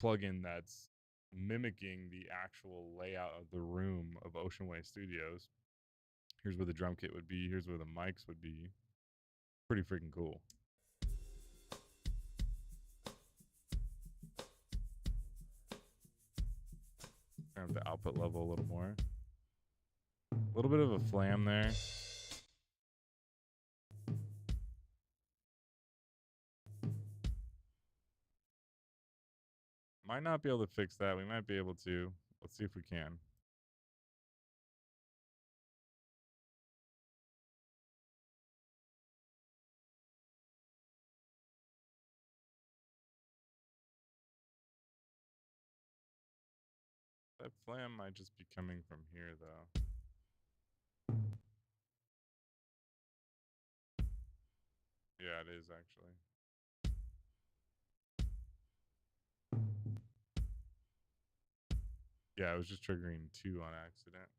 plugin that's mimicking the actual layout of the room of Ocean Way Studios. Here's where the drum kit would be. Here's where the mics would be. Pretty freaking cool. Turn up the output level a little more. A little bit of a flam there. Might not be able to fix that. We might be able to. Let's see if we can. That flam might just be coming from here, though. Yeah, it is actually. Yeah, I was just triggering 2 on accident.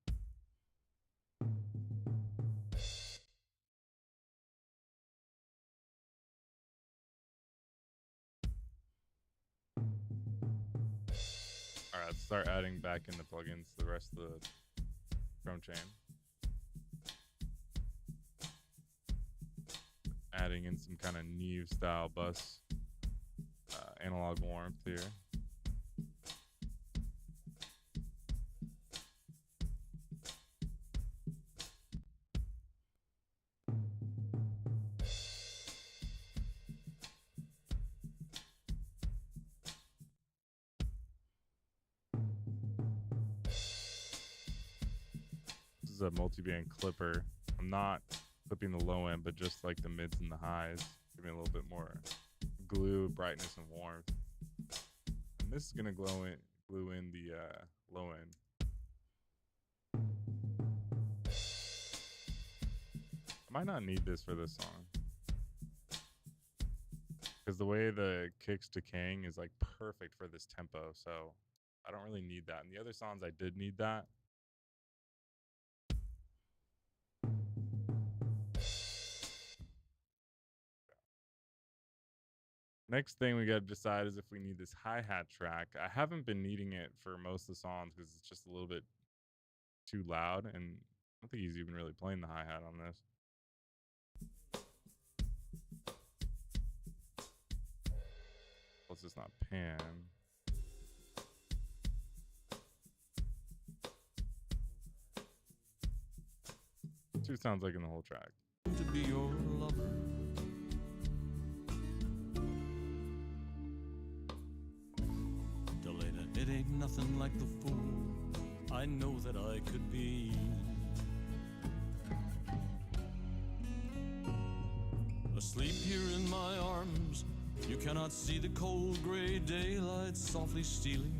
All right, let's start adding back in the plugins the rest of the drum chain. Adding in some kind of Neve style bus analog warmth here. This is a multi-band clipper. I'm not clipping the low end, but just like the mids and the highs, giving a little bit more glue, brightness, and warmth. And this is gonna glue in the low end. I might not need this for this song, because the way the kick's decaying is like perfect for this tempo, so I don't really need that. And the other songs I did need that. Next thing we got to decide is if we need this hi-hat track. I haven't been needing it for most of the songs because it's just a little bit too loud, and I don't think he's even really playing the hi-hat on this. Let's just not pan. That's what it sounds like in the whole track. To be your lover. Delana, it ain't nothing like the fool I know that I could be. Asleep here in my arms, you cannot see the cold gray daylight softly stealing.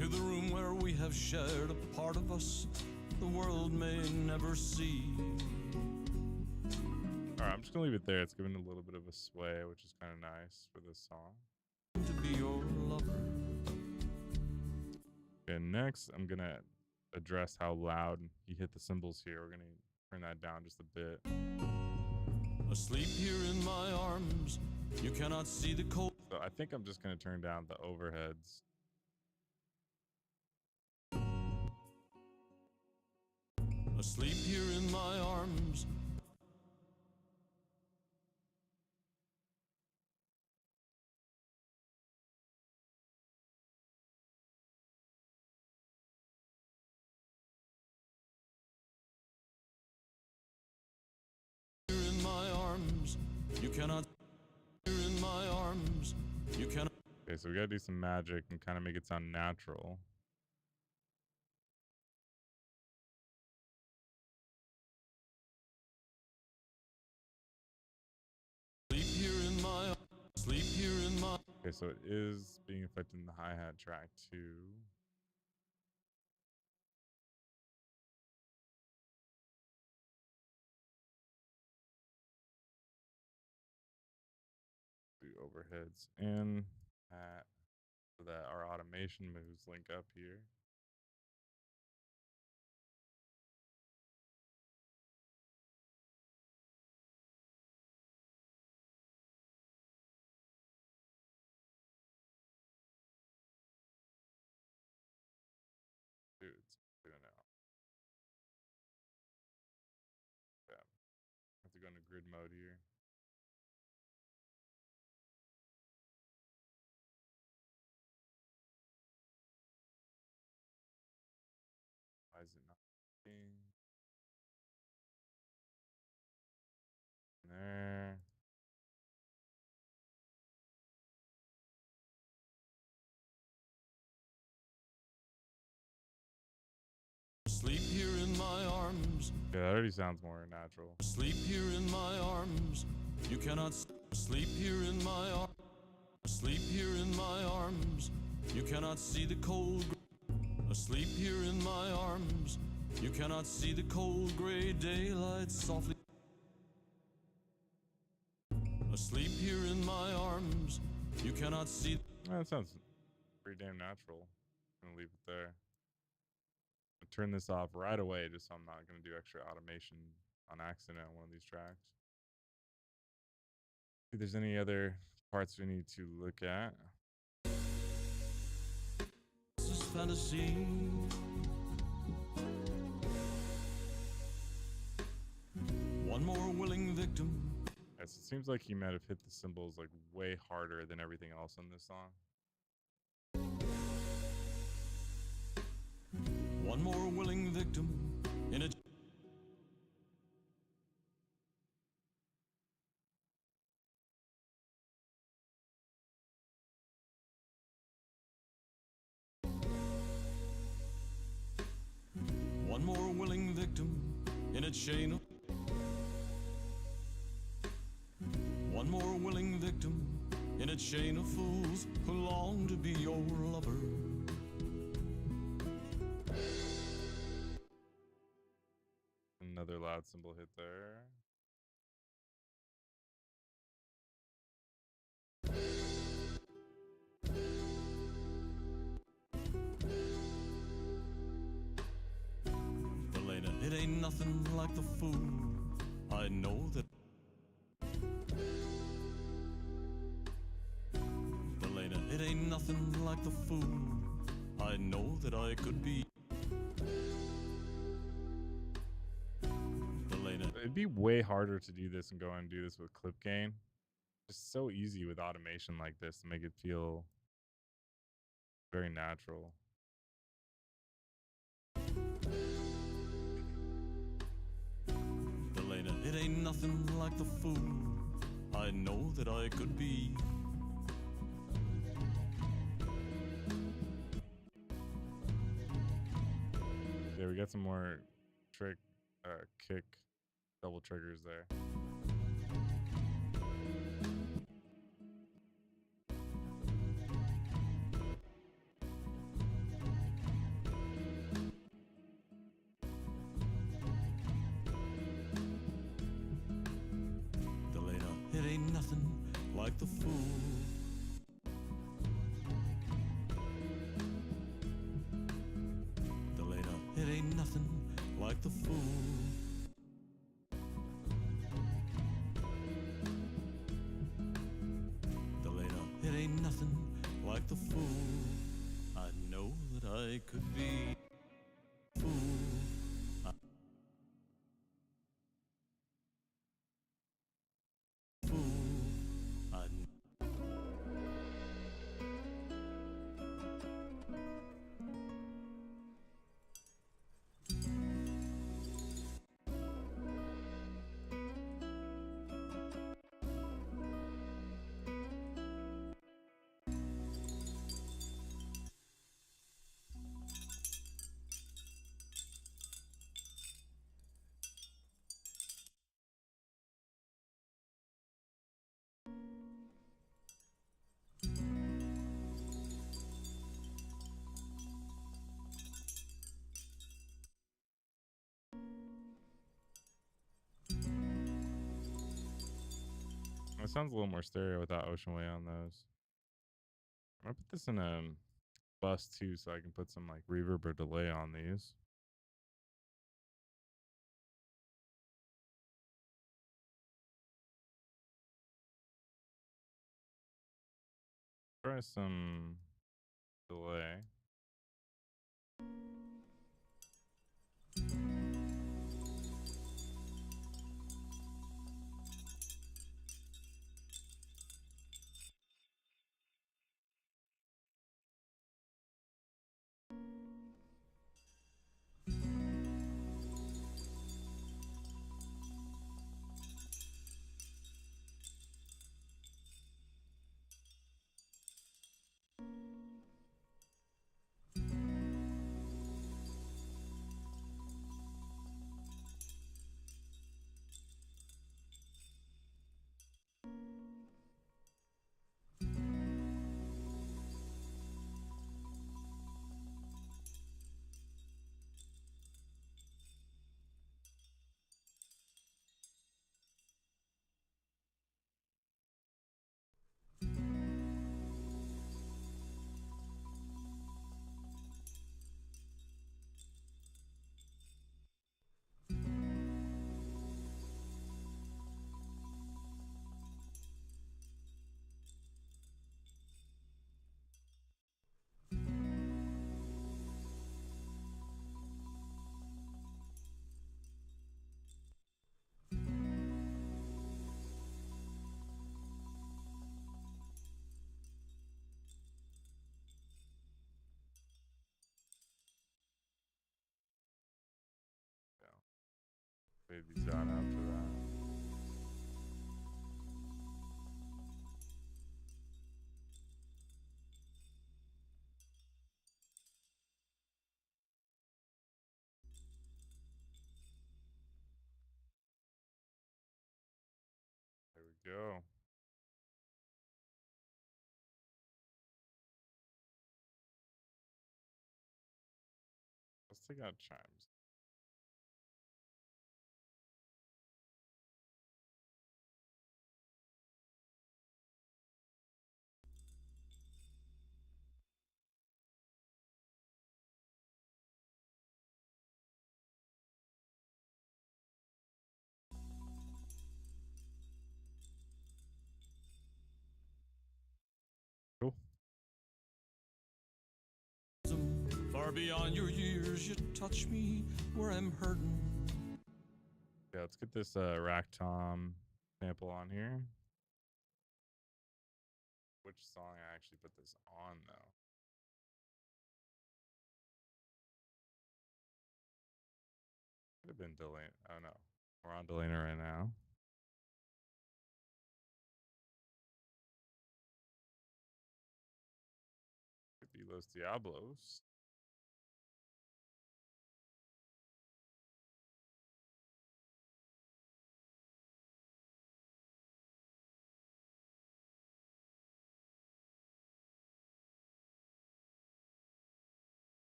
to the room where we have shared a part of us the world may never see. All right, I'm just gonna leave it there. It's giving a little bit of a sway, which is kind of nice for this song. To be your lover. Okay, next I'm gonna address how loud he hit the cymbals here. We're gonna turn that down just a bit. Asleep here in my arms, you cannot see the cold. So I think I'm just gonna turn down the overheads. Asleep here in my arms. Here in my arms, you cannot. Here in my arms, you cannot. Okay, so we gotta do some magic and kind of make it sound natural. Sleep here in my. Sleep here in my. Okay, so it is being affected in the hi-hat track too. Do overheads in hat so that our automation moves link up here. Dude, it's doing it now. Yeah. I have to go into grid mode here. Why is it not working? There. Sleep here in my arms. Yeah, that already sounds more natural. Sleep here in my arms. You cannot sleep here in my arms. Asleep here in my arms. You cannot see the cold. Asleep here in my arms. You cannot see the cold gray daylight softly. Asleep here in my arms. You cannot see. That sounds pretty damn natural. I'm gonna leave it there. I'll turn this off right away just so I'm not gonna do extra automation on accident on one of these tracks. If there's any other parts we need to look at. This is fantasy. One more willing victim. Yes, it seems like he might have hit the cymbals like way harder than everything else on this song. One more willing victim in a. One more willing victim in a chain of. One more willing victim in a chain of fools who long to be your lover. Another loud cymbal hit there. Elena, it ain't nothing like the fool. I know that. Elena, it ain't nothing like the fool. I know that I could be. Elena, It'd be way harder to do this and go and do this with clip gain. It's so easy with automation like this to make it feel very natural. Elena, it ain't nothing like the fool. I know that I could be. Yeah, we got some more kick double triggers there. like the fool. Delana, it ain't nothing like the fool. Delana, it ain't nothing like the fool. I know that I could be a fool. It sounds a little more stereo without Ocean Way on those. I'm gonna put this in a bus too, so I can put some like reverb or delay on these. Try some delay. Fade these out after that. There we go. Let's take out chimes. Cool. Far beyond your years, you touch me where I'm hurting. Yeah, let's get this Rack Tom sample on here. Which song I actually put this on though? Could have been Delana. Oh no, we're on Delana right now. Could be Los Diablos.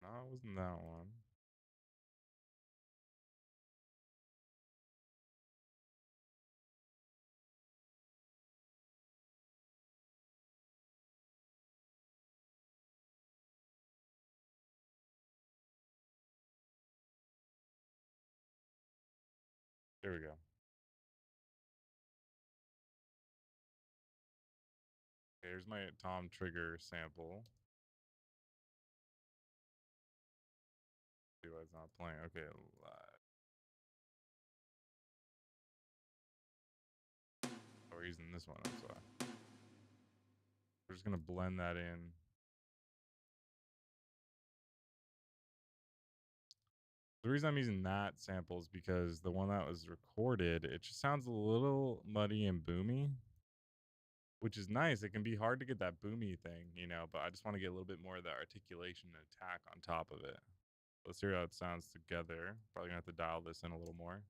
No, it wasn't that one. There we go. Okay, here's my Tom Trigger sample. See why it's not playing. Okay, live. Oh, we're using this one, that's why. We're just gonna blend that in. The reason I'm using that sample is because the one that was recorded, it just sounds a little muddy and boomy, which is nice. It can be hard to get that boomy thing, you know, but I just want to get a little bit more of that articulation and attack on top of it. Let's hear how it sounds together. Probably gonna have to dial this in a little more.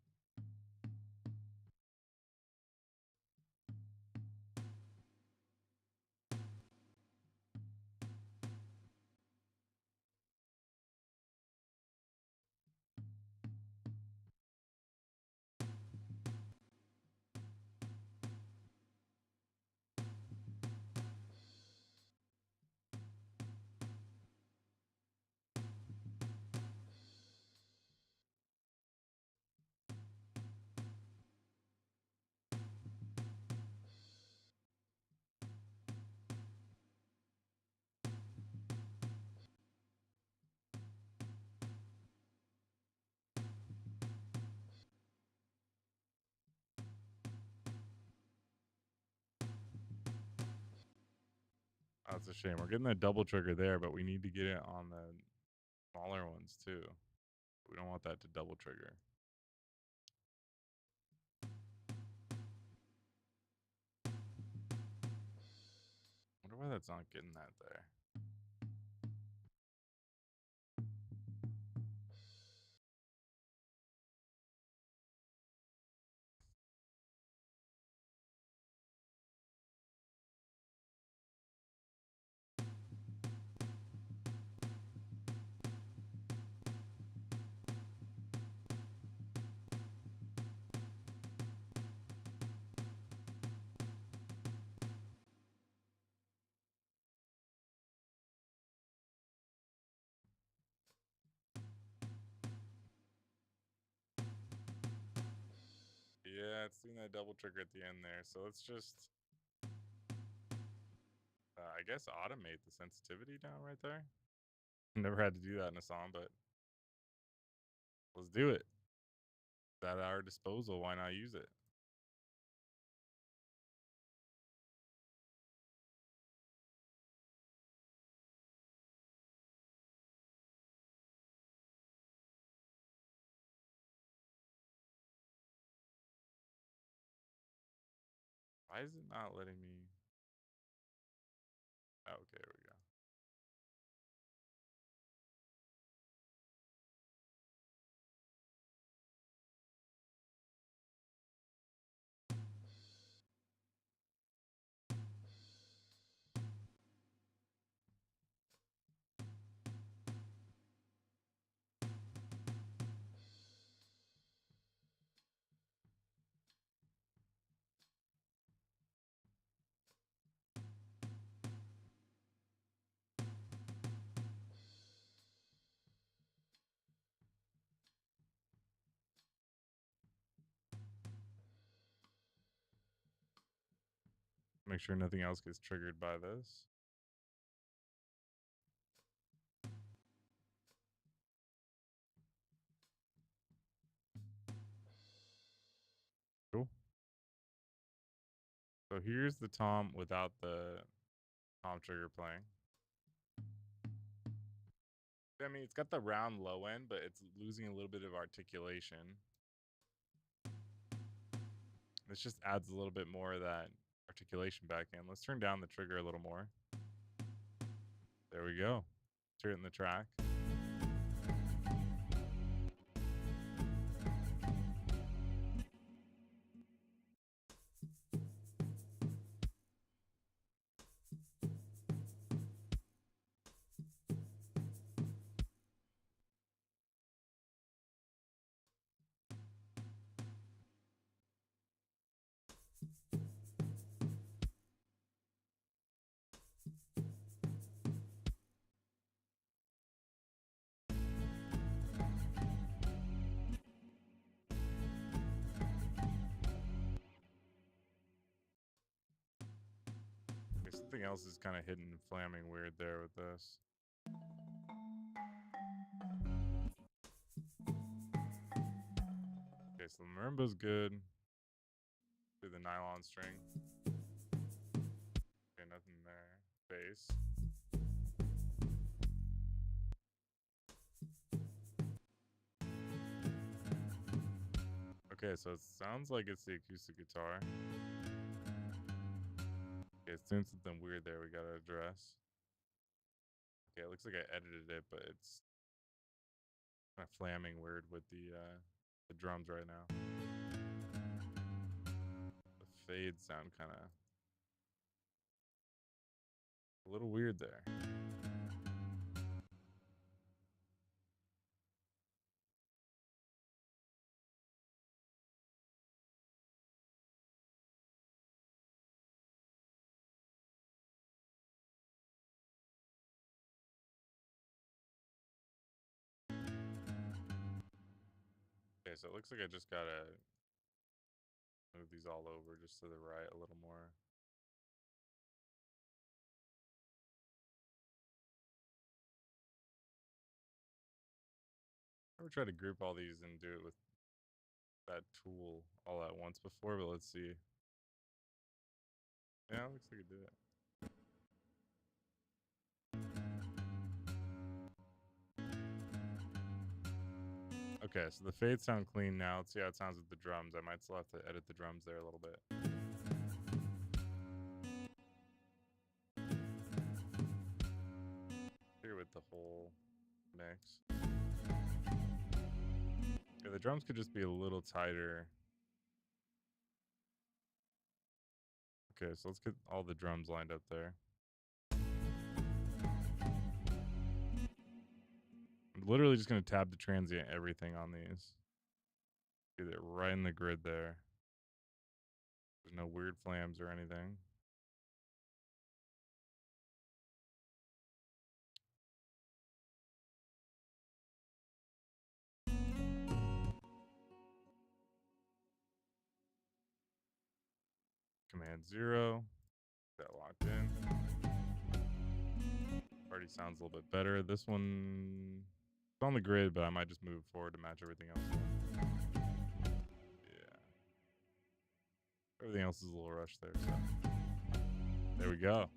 Oh, that's a shame. We're getting the double trigger there, but we need to get it on the smaller ones too. We don't want that to double trigger. Wonder why that's not getting that there. Yeah, it's doing that double trigger at the end there. So let's just, I guess, automate the sensitivity down right there. Never had to do that in a song, but let's do it. It's at our disposal. Why not use it? Why is it not letting me? Oh, okay, there we go. Make sure nothing else gets triggered by this. Cool. So here's the tom without the tom trigger playing. I mean, it's got the round low end, but it's losing a little bit of articulation. This just adds a little bit more of that articulation back in. Let's turn down the trigger a little more. There we go. Turn it in the track. Something else is kind of hidden and flamming weird there with this. Okay, so the marimba's good. Do the nylon string. Okay, nothing there. Bass. Okay, so it sounds like it's the acoustic guitar. Okay, it's doing something weird there we gotta address. Okay, it looks like I edited it, but it's kind of flamming weird with the drums right now. The fades sound kind of a little weird there. Okay, so it looks like I just gotta move these all over just to the right a little more. I never tried to group all these and do it with that tool all at once before, but let's see. Yeah, it looks like it did it. Okay, so the fades sound clean now. Let's see how it sounds with the drums. I might still have to edit the drums there a little bit. Here with the whole mix. Yeah, the drums could just be a little tighter. Okay, so let's get all the drums lined up there. I'm literally just going to tab the transient everything on these. Get it right in the grid there. There's no weird flams or anything. Command 0. That locked in. Already sounds a little bit better. This one, it's on the grid, but I might just move forward to match everything else. Yeah. Everything else is a little rushed there, so. There we go.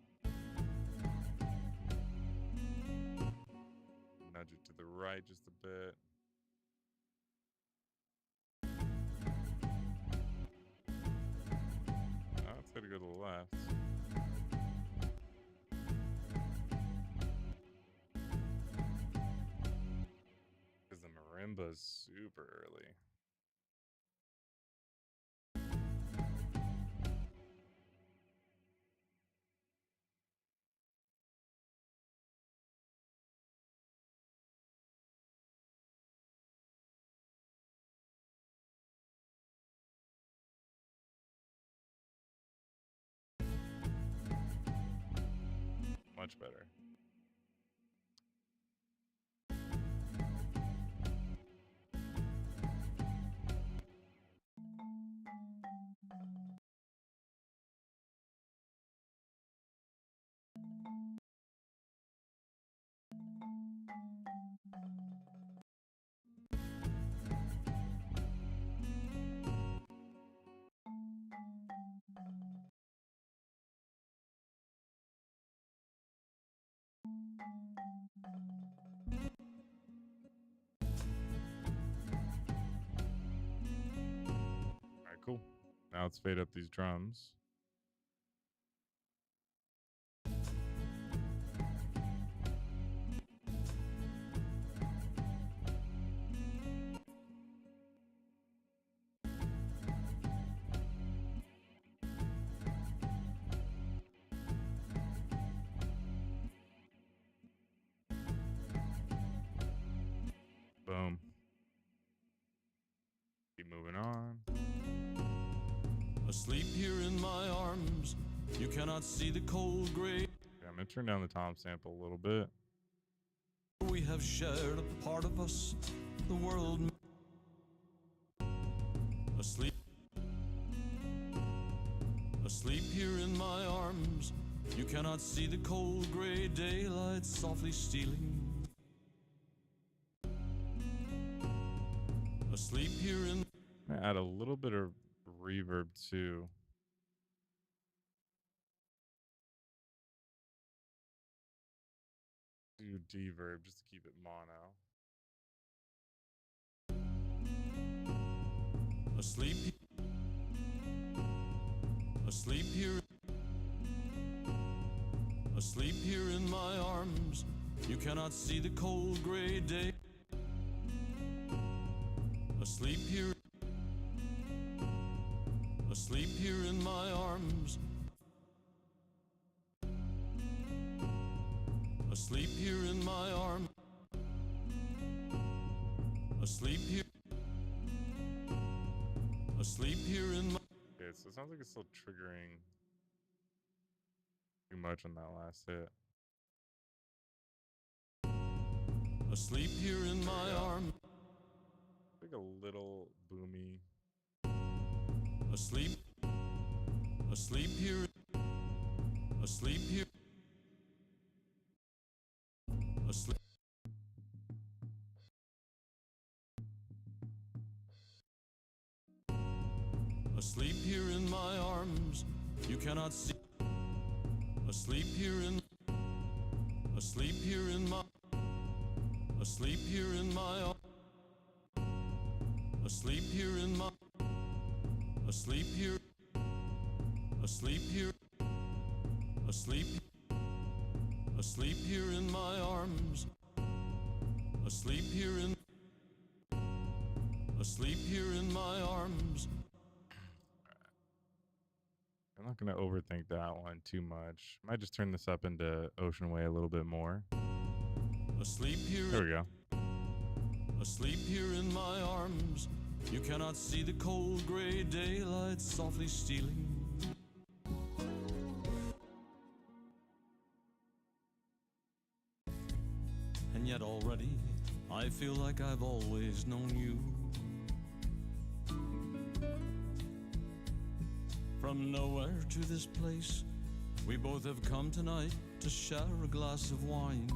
Nudge it to the right just a bit. Oh, it's gotta go to the left. Because the marimba's super early. Much better. Alright, cool. Now let's fade up these drums. Boom. Keep moving on. Asleep here in my arms, you cannot see the cold grave. Okay, I'm gonna turn down the tom sample a little bit. We have shared a part of us, the world. Asleep here in my arms, You cannot see the cold gray daylight softly stealing. Asleep here in. I'm gonna add a little bit of reverb too. Do deverb just to keep it mono. Asleep. Asleep here. Asleep here in my arms. You cannot see the cold gray day. Asleep here. Asleep here in my arms. Asleep here in my arms. Asleep here. Asleep here in my. Okay, so it sounds like it's still triggering too much on that last hit. Asleep here in my arms. Like a little boomy. Asleep. Asleep here. Asleep here. Asleep. Asleep here in my arms. You cannot see. Asleep here in. Asleep here in my. Asleep here in my. Asleep here in my. Asleep here. Asleep here. Asleep. Asleep here in my arms. Asleep here in. Asleep here in my arms. I'm not gonna overthink that one too much. Might just turn this up into Ocean Way a little bit more. Asleep here. There we go. Asleep here in my arms. You cannot see the cold gray daylight softly stealing. And yet already I feel like I've always known you. From nowhere to this place, we both have come tonight to share a glass of wine.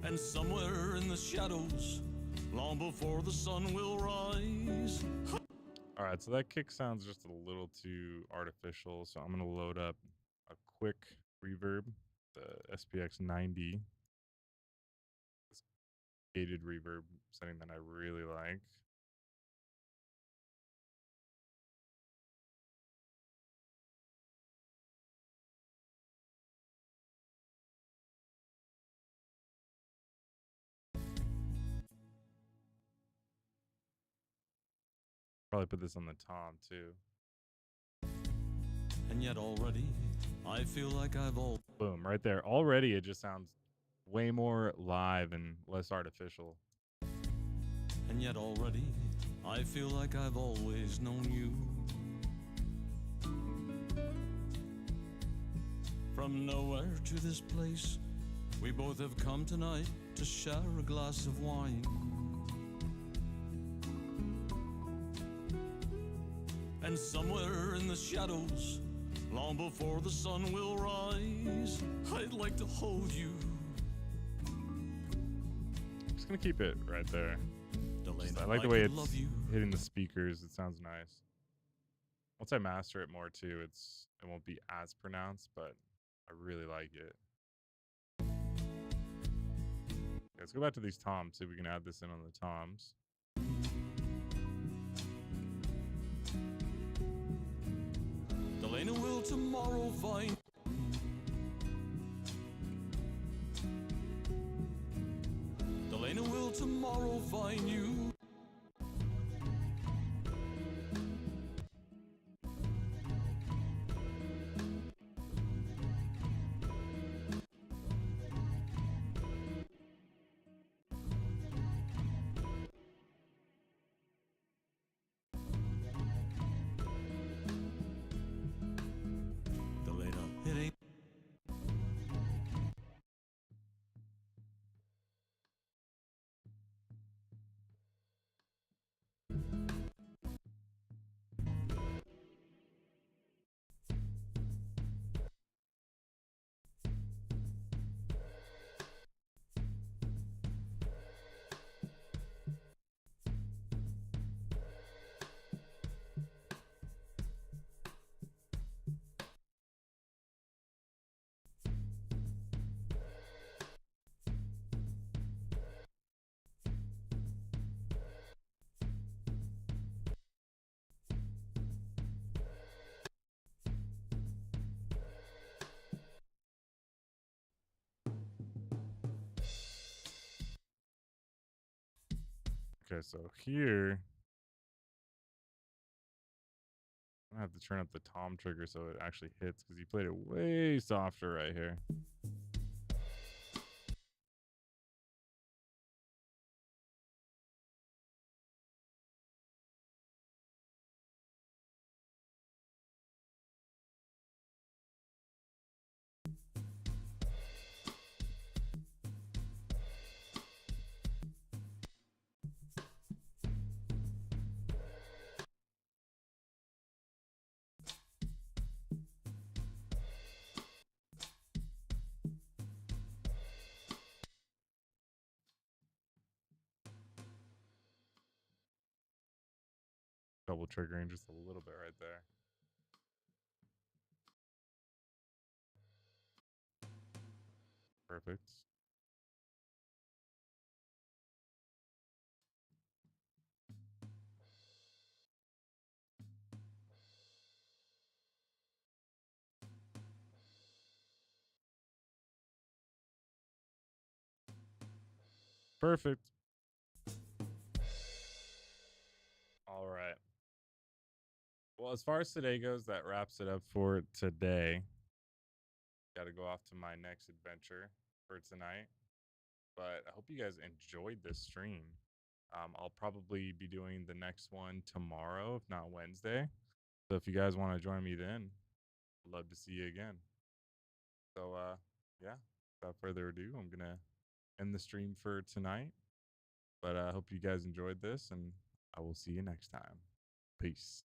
And somewhere in the shadows, long before the sun will rise. All right, so that kick sounds just a little too artificial, so I'm gonna load up a quick reverb, the SPX 90. This gated reverb setting that I really like. Probably put this on the tom too. And yet already, I feel like I've all. Boom, right there. Already it just sounds way more live and less artificial. And yet already, I feel like I've always known you. From nowhere to this place, we both have come tonight to share a glass of wine. And somewhere in the shadows, long before the sun will rise, I'd like to hold you. Just gonna keep it right there. Delana, I like the way could love it's you. hitting the speakers. It sounds nice. Once I master it more too, it won't be as pronounced, but I really like it. Okay, let's go back to these toms, see if we can add this in on the toms. Delana will tomorrow find. Delana will tomorrow find you. Delana, it ain't. Okay, so here I have to turn up the tom trigger so it actually hits because you played it way softer right here. Double triggering just a little bit right there. Perfect. Perfect. All right. Well, as far as today goes, that wraps it up for today. Got to go off to my next adventure for tonight. But I hope you guys enjoyed this stream. I'll probably be doing the next one tomorrow, if not Wednesday. So if you guys want to join me then, I'd love to see you again. So yeah, without further ado, I'm gonna end the stream for tonight. But I hope you guys enjoyed this, and I will see you next time. Peace.